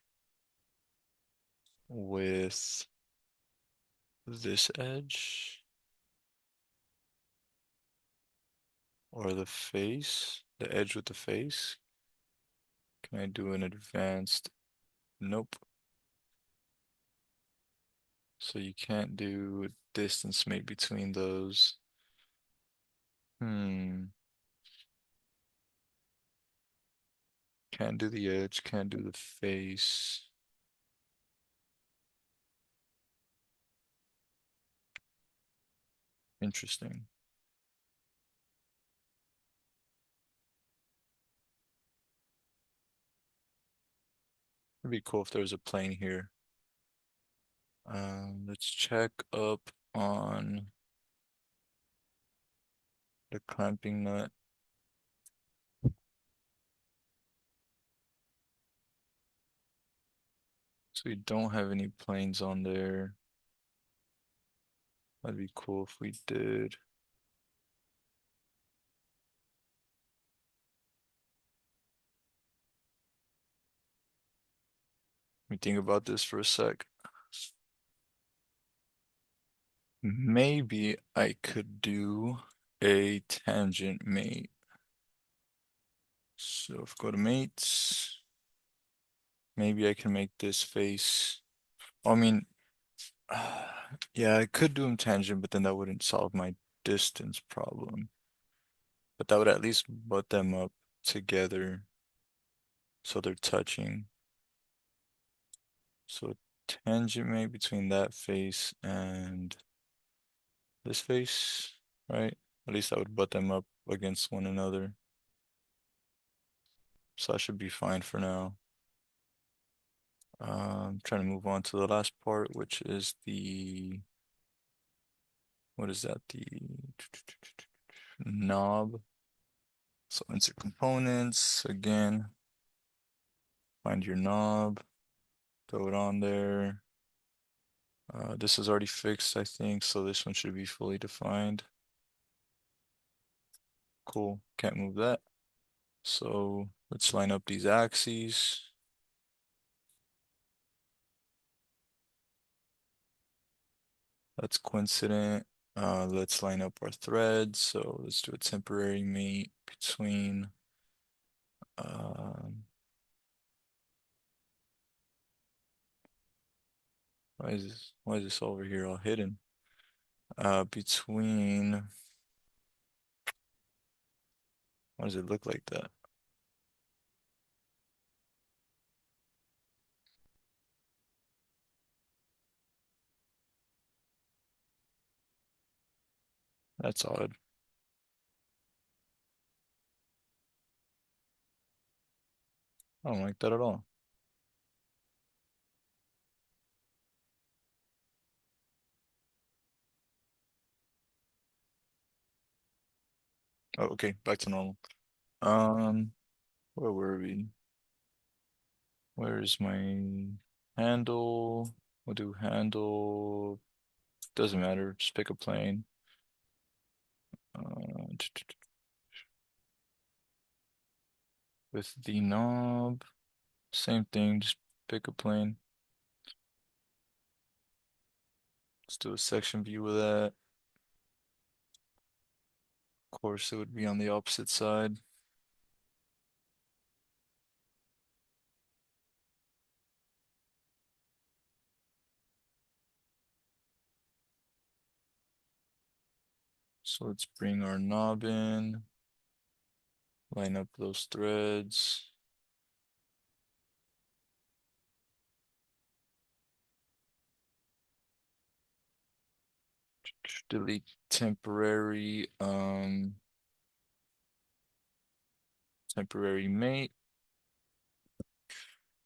with this edge? Or the face? The edge with the face? Can I do an advanced? Nope. So you can't do a distance mate between those. Hmm. Can't do the edge, can't do the face. Interesting. It'd be cool if there was a plane here. Let's check up on the clamping nut. So we don't have any planes on there. That'd be cool if we did. Let me think about this for a sec. Maybe I could do a tangent mate. So if I go to mates, maybe I can make this face. I mean, yeah, I could do them tangent, but then that wouldn't solve my distance problem. But that would at least butt them up together so they're touching. So tangent mate between that face and this face, right? At least that would butt them up against one another. So I should be fine for now. Trying to move on to the last part, which is the, what is that? The knob. So insert components again, find your knob, throw it on there. This is already fixed, I think, so this one should be fully defined. Cool, can't move that. So let's line up these axes. That's coincident. Let's line up our threads. So let's do a temporary mate between um, why is this over here all hidden? Between, why does it look like that? That's odd. I don't like that at all. Oh, okay, back to normal. Um, where were we? Where's my handle? We'll do handle. Doesn't matter. Just pick a plane. Uh, with the knob, same thing. Just pick a plane. Let's do a section view of that. Of course, it would be on the opposite side. So let's bring our knob in, line up those threads. Delete temporary mate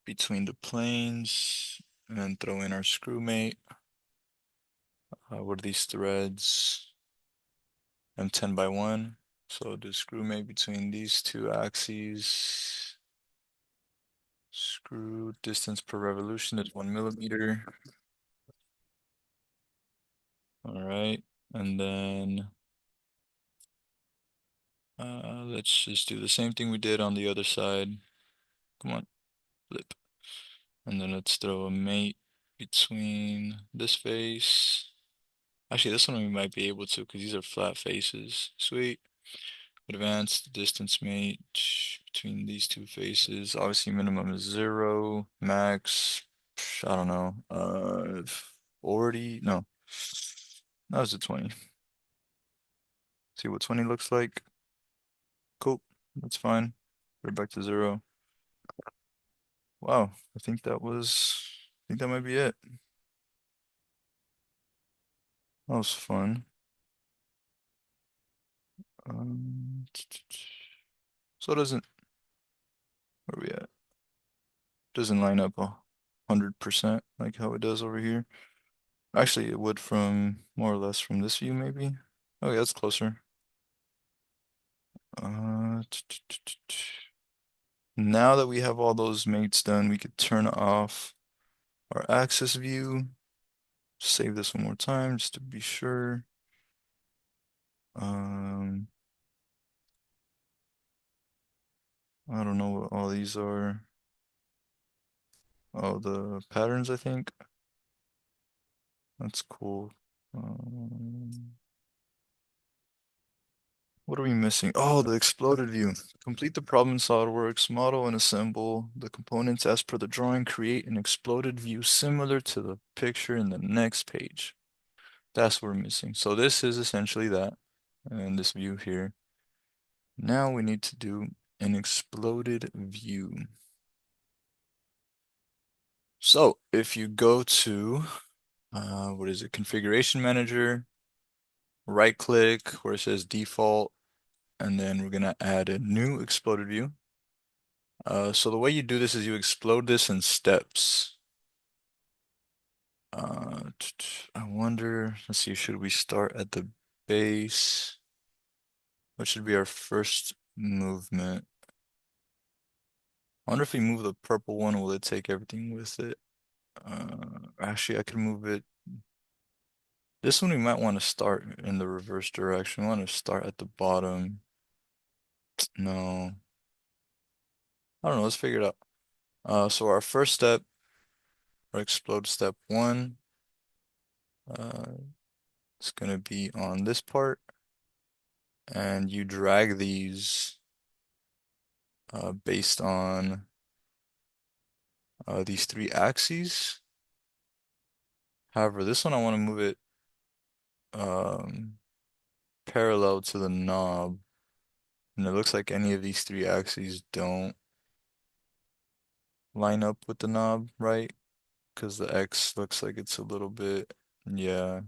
between the planes, and then throw in our screw mate. What are these threads? M10 by 1. So the screw mate between these two axes. Screw distance per revolution is 1 millimeter. All right, and then let's just do the same thing we did on the other side. Come on, flip. And then let's throw a mate between this face. Actually, this one we might be able to because these are flat faces. Sweet. Advanced distance mate between these two faces. Obviously, minimum is 0. Max, I don't know. 40? No. That was a 20. See what 20 looks like. Cool. That's fine. Put it back to 0. Wow. I think that might be it. That was fun. Um, so it doesn't, where are we at? Doesn't line up 100% like how it does over here. Actually, it would from more or less from this view, maybe. Oh, yeah, that's closer. Uh, Now that we have all those mates done, we could turn off our axis view. Save this one more time just to be sure. Um, I don't know what all these are. Oh, the patterns, I think. That's cool. Um, what are we missing? Oh, the exploded view. Complete the problem in SOLIDWORKS, model and assemble the components as per the drawing. Create an exploded view similar to the picture in the next page. That's what we're missing. So this is essentially that, and this view here. Now we need to do an exploded view. So if you go to, what is it, Configuration Manager, right click where it says default, and then we're gonna add a new exploded view. So the way you do this is you explode this in steps. I wonder, let's see, should we start at the base? What should be our first movement? I wonder if we move the purple one, will it take everything with it? Actually, I could move it. This one we might want to start in the reverse direction. We want to start at the bottom. No, I don't know. Let's figure it out. So our first step, our explode step 1, uh, it's gonna be on this part, and you drag these based on these 3 axes. However, this one I want to move it um, parallel to the knob, and it looks like any of these 3 axes don't line up with the knob, right? Because the X looks like it's a little bit, yeah.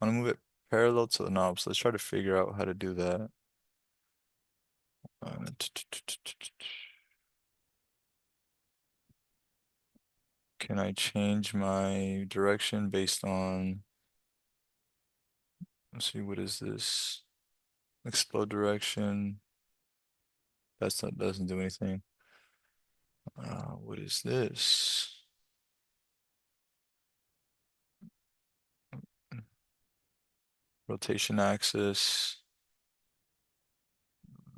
I want to move it parallel to the knob, so let's try to figure out how to do that. Uh, Can I change my direction based on, let's see, what is this? explode direction. That doesn't do anything. What is this? Rotation axis.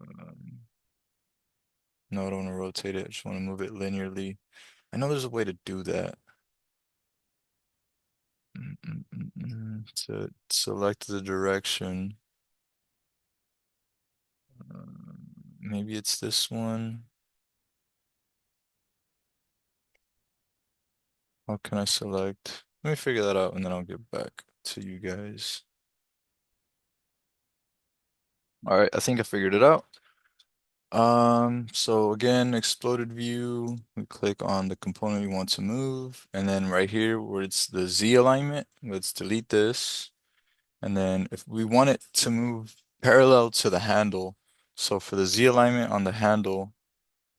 Um, no, I don't want to rotate it. I just want to move it linearly. I know there's a way to do that. To select the direction. Maybe it's this one. How can I select? Let me figure that out and then I'll get back to you guys. All right, I think I figured it out. So again, exploded view, we click on the component we want to move, and then right here where it's the Z alignment, let's delete this. And then if we want it to move parallel to the handle, so for the Z alignment on the handle,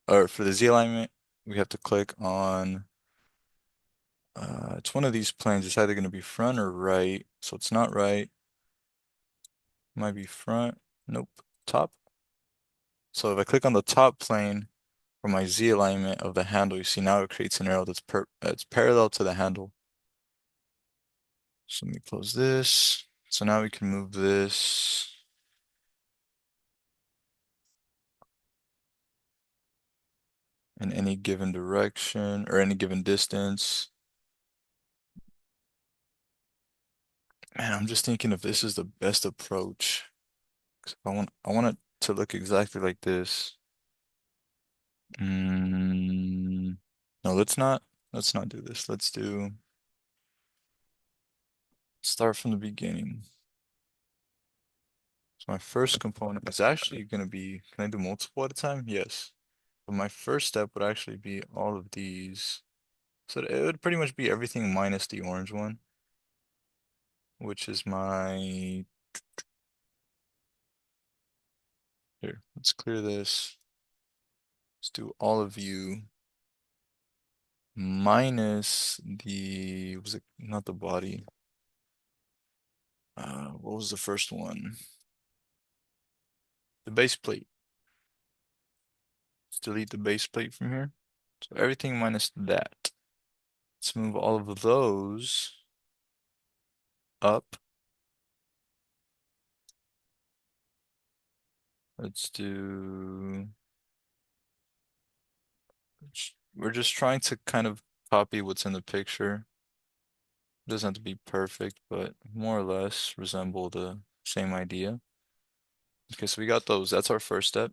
or for the Z alignment, we have to click on, it's one of these planes. It's either going to be front or right. So it's not right. Might be front. Nope. Top. So if I click on the top plane for my Z alignment of the handle, you see now it creates an arrow that's parallel to the handle. So let me close this. So now we can move this. In any given direction or any given distance. Man, I'm just thinking if this is the best approach. 'Cause I want it to look exactly like this. Mm, no, let's not do this. Start from the beginning. So my first component is actually going to be, can I do multiple at a time? Yes. But my first step would actually be all of these. So it would pretty much be everything minus the orange one, which is my, here, let's clear this. Let's do all of you minus the, was it not the body? What was the first one? The base plate. Let's delete the base plate from here. So everything minus that. Let's move all of those up. Let's do, we're just trying to kind of copy what's in the picture. It doesn't have to be perfect, but more or less resemble the same idea. Okay, so we got those. That's our first step.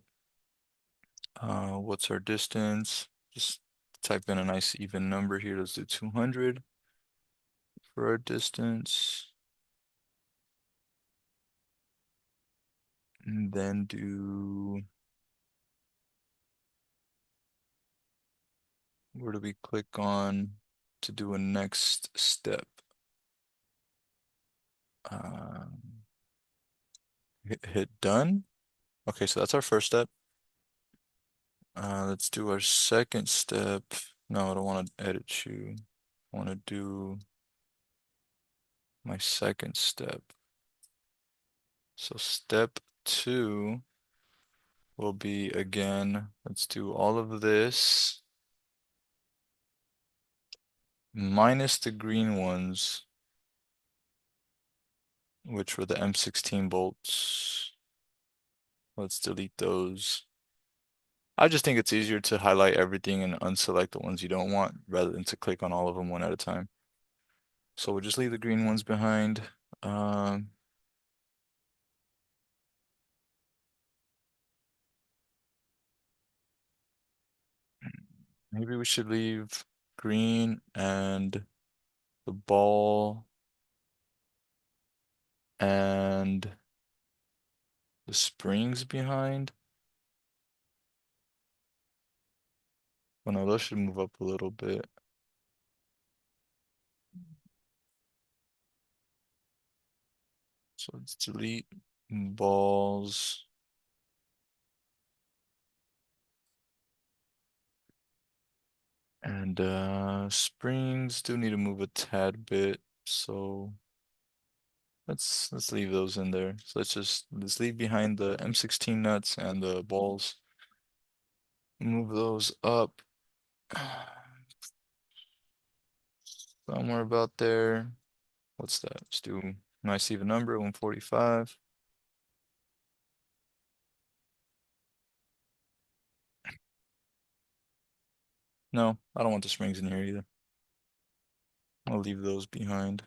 What's our distance? Just type in a nice even number here. Let's do 200 for our distance. And then where do we click on to do a next step? Um, hit done. Okay, so that's our first step. Let's do our second step. No, I don't want to edit you. I want to do my second step. So step 2 will be again, let's do all of this minus the green ones, which were the M16 bolts. Let's delete those. I just think it's easier to highlight everything and unselect the ones you don't want rather than to click on all of them one at a time. So we'll just leave the green ones behind. Um, Maybe we should leave green and the ball and the springs behind. Oh no, those should move up a little bit. So let's delete balls. And springs do need to move a tad bit. So let's leave those in there. So let's leave behind the M16 nuts and the balls. Move those up somewhere about there. What's that? Let's do nice even number, 145. No, I don't want the springs in here either. I'll leave those behind.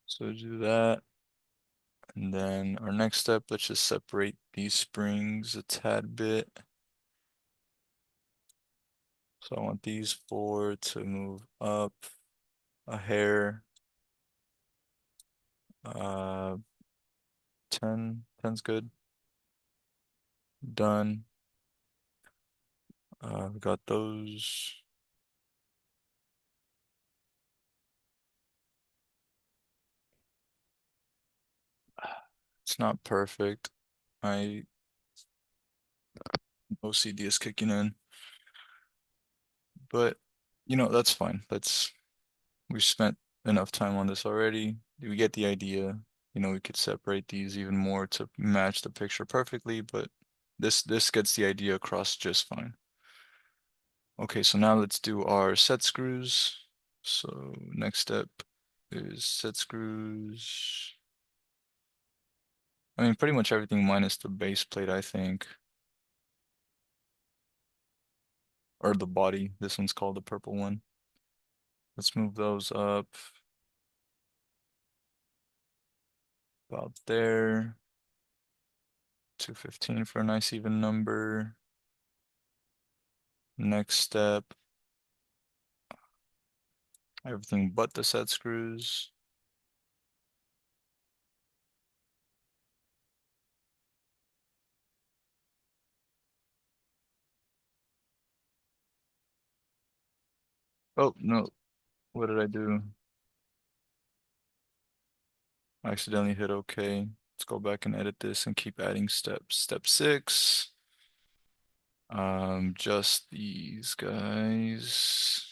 So do that. And then our next step, let's just separate these springs a tad bit. So I want these four to move up a hair. 10, 10's good. Done. We got those. It's not perfect. My OCD is kicking in, but that's fine. We've spent enough time on this already. We get the idea. We could separate these even more to match the picture perfectly, but this gets the idea across just fine. Okay, so now let's do our set screws. So next step is set screws. I mean, pretty much everything minus the base plate, I think. Or the body. This one's called the purple one. Let's move those up about there. 215 for a nice even number. Next step, everything but the set screws. Oh, no. What did I do? I accidentally hit OK. Let's go back and edit this and keep adding steps. Step 6. Just these guys.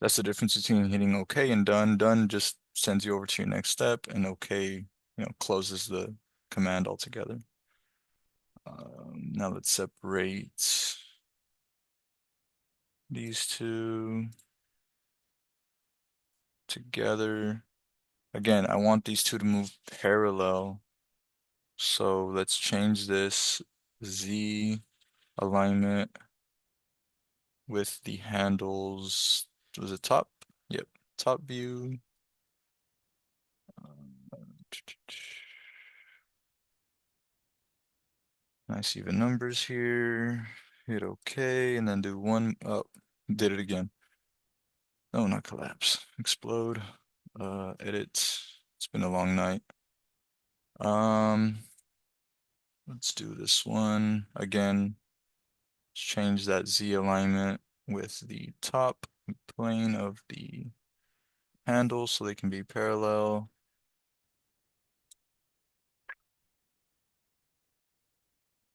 That's the difference between hitting OK and done. Done just sends you over to your next step, and OK, closes the command altogether. Now let's separate these two together. Again, I want these two to move parallel. So let's change this Z alignment with the handles. Was it top? Yep, top view. Nice even numbers here. Hit OK, and then do one. Oh, did it again. No, not collapse. Explode. Edit. It's been a long night. Um, let's do this one again. Change that Z alignment with the top plane of the handle so they can be parallel.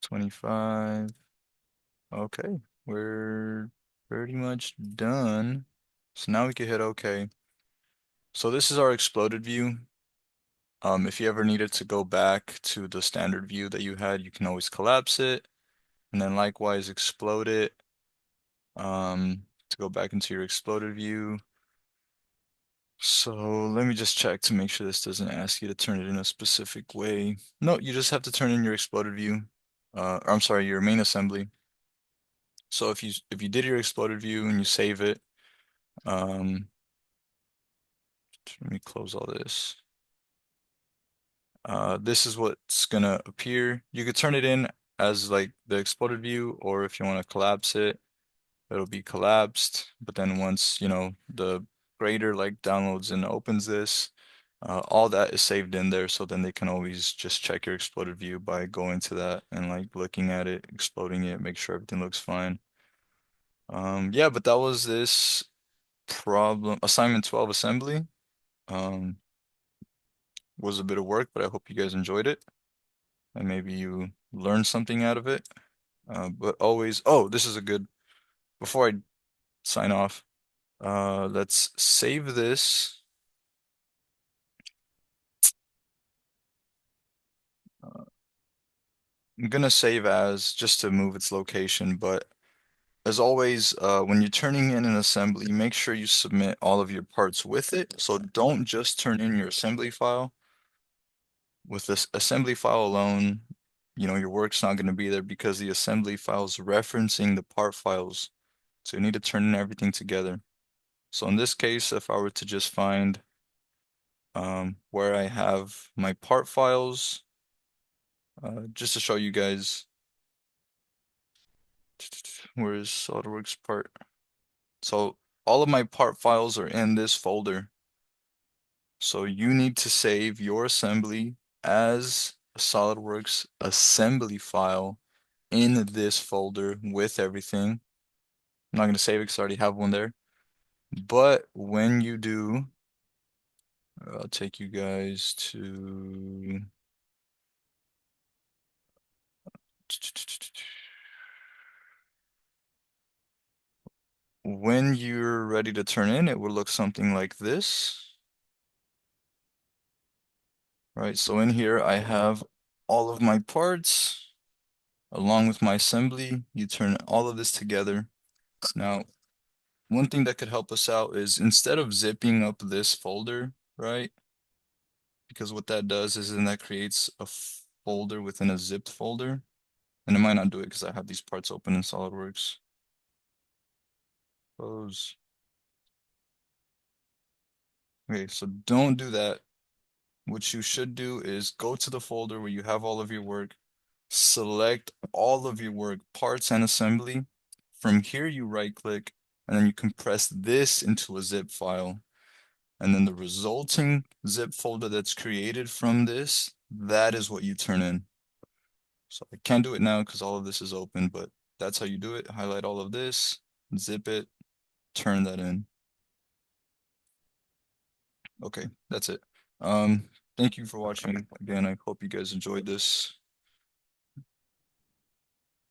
25. Okay, we're pretty much done. So now we can hit OK. So this is our exploded view. If you ever needed to go back to the standard view that you had, you can always collapse it and then likewise explode it to go back into your exploded view. So let me just check to make sure this doesn't ask you to turn it in a specific way. No, you just have to turn in your exploded view. Or I'm sorry, your main assembly. So if you did your exploded view and you save it, um, let me close all this. This is what's gonna appear. You could turn it in as like the exploded view, or if you want to collapse it, it'll be collapsed. But then once, the grader like downloads and opens this, All that is saved in there, so then they can always just check your exploded view by going to that and like looking at it, exploding it, make sure everything looks fine. Yeah, but that was this problem assignment 12 assembly. Um, was a bit of work, but I hope you guys enjoyed it and maybe you learned something out of it. But always, oh, this is a good, before I sign off, let's save this. Uh, I'm gonna save as just to move its location, but as always, when you're turning in an assembly, make sure you submit all of your parts with it. So don't just turn in your assembly file. With this assembly file alone, your work's not going to be there because the assembly file is referencing the part files. So you need to turn in everything together. So in this case, if I were to just find where I have my part files, just to show you guys, where is SolidWorks part? So all of my part files are in this folder. So you need to save your assembly as a SolidWorks assembly file in this folder with everything. I'm not going to save it because I already have one there. But when you do, I'll take you guys to when you're ready to turn in, it will look something like this. Right, so in here I have all of my parts along with my assembly. You turn all of this together. Now, one thing that could help us out is instead of zipping up this folder, right? Because what that does is then that creates a folder within a zipped folder. And it might not do it because I have these parts open in SolidWorks. Close. Okay, so don't do that. What you should do is go to the folder where you have all of your work, select all of your work, parts and assembly. From here, you right click, and then you compress this into a zip file. And then the resulting zip folder that's created from this, that is what you turn in. So I can't do it now because all of this is open, but that's how you do it. Highlight all of this, zip it, turn that in. Okay, that's it. Thank you for watching. Again, I hope you guys enjoyed this.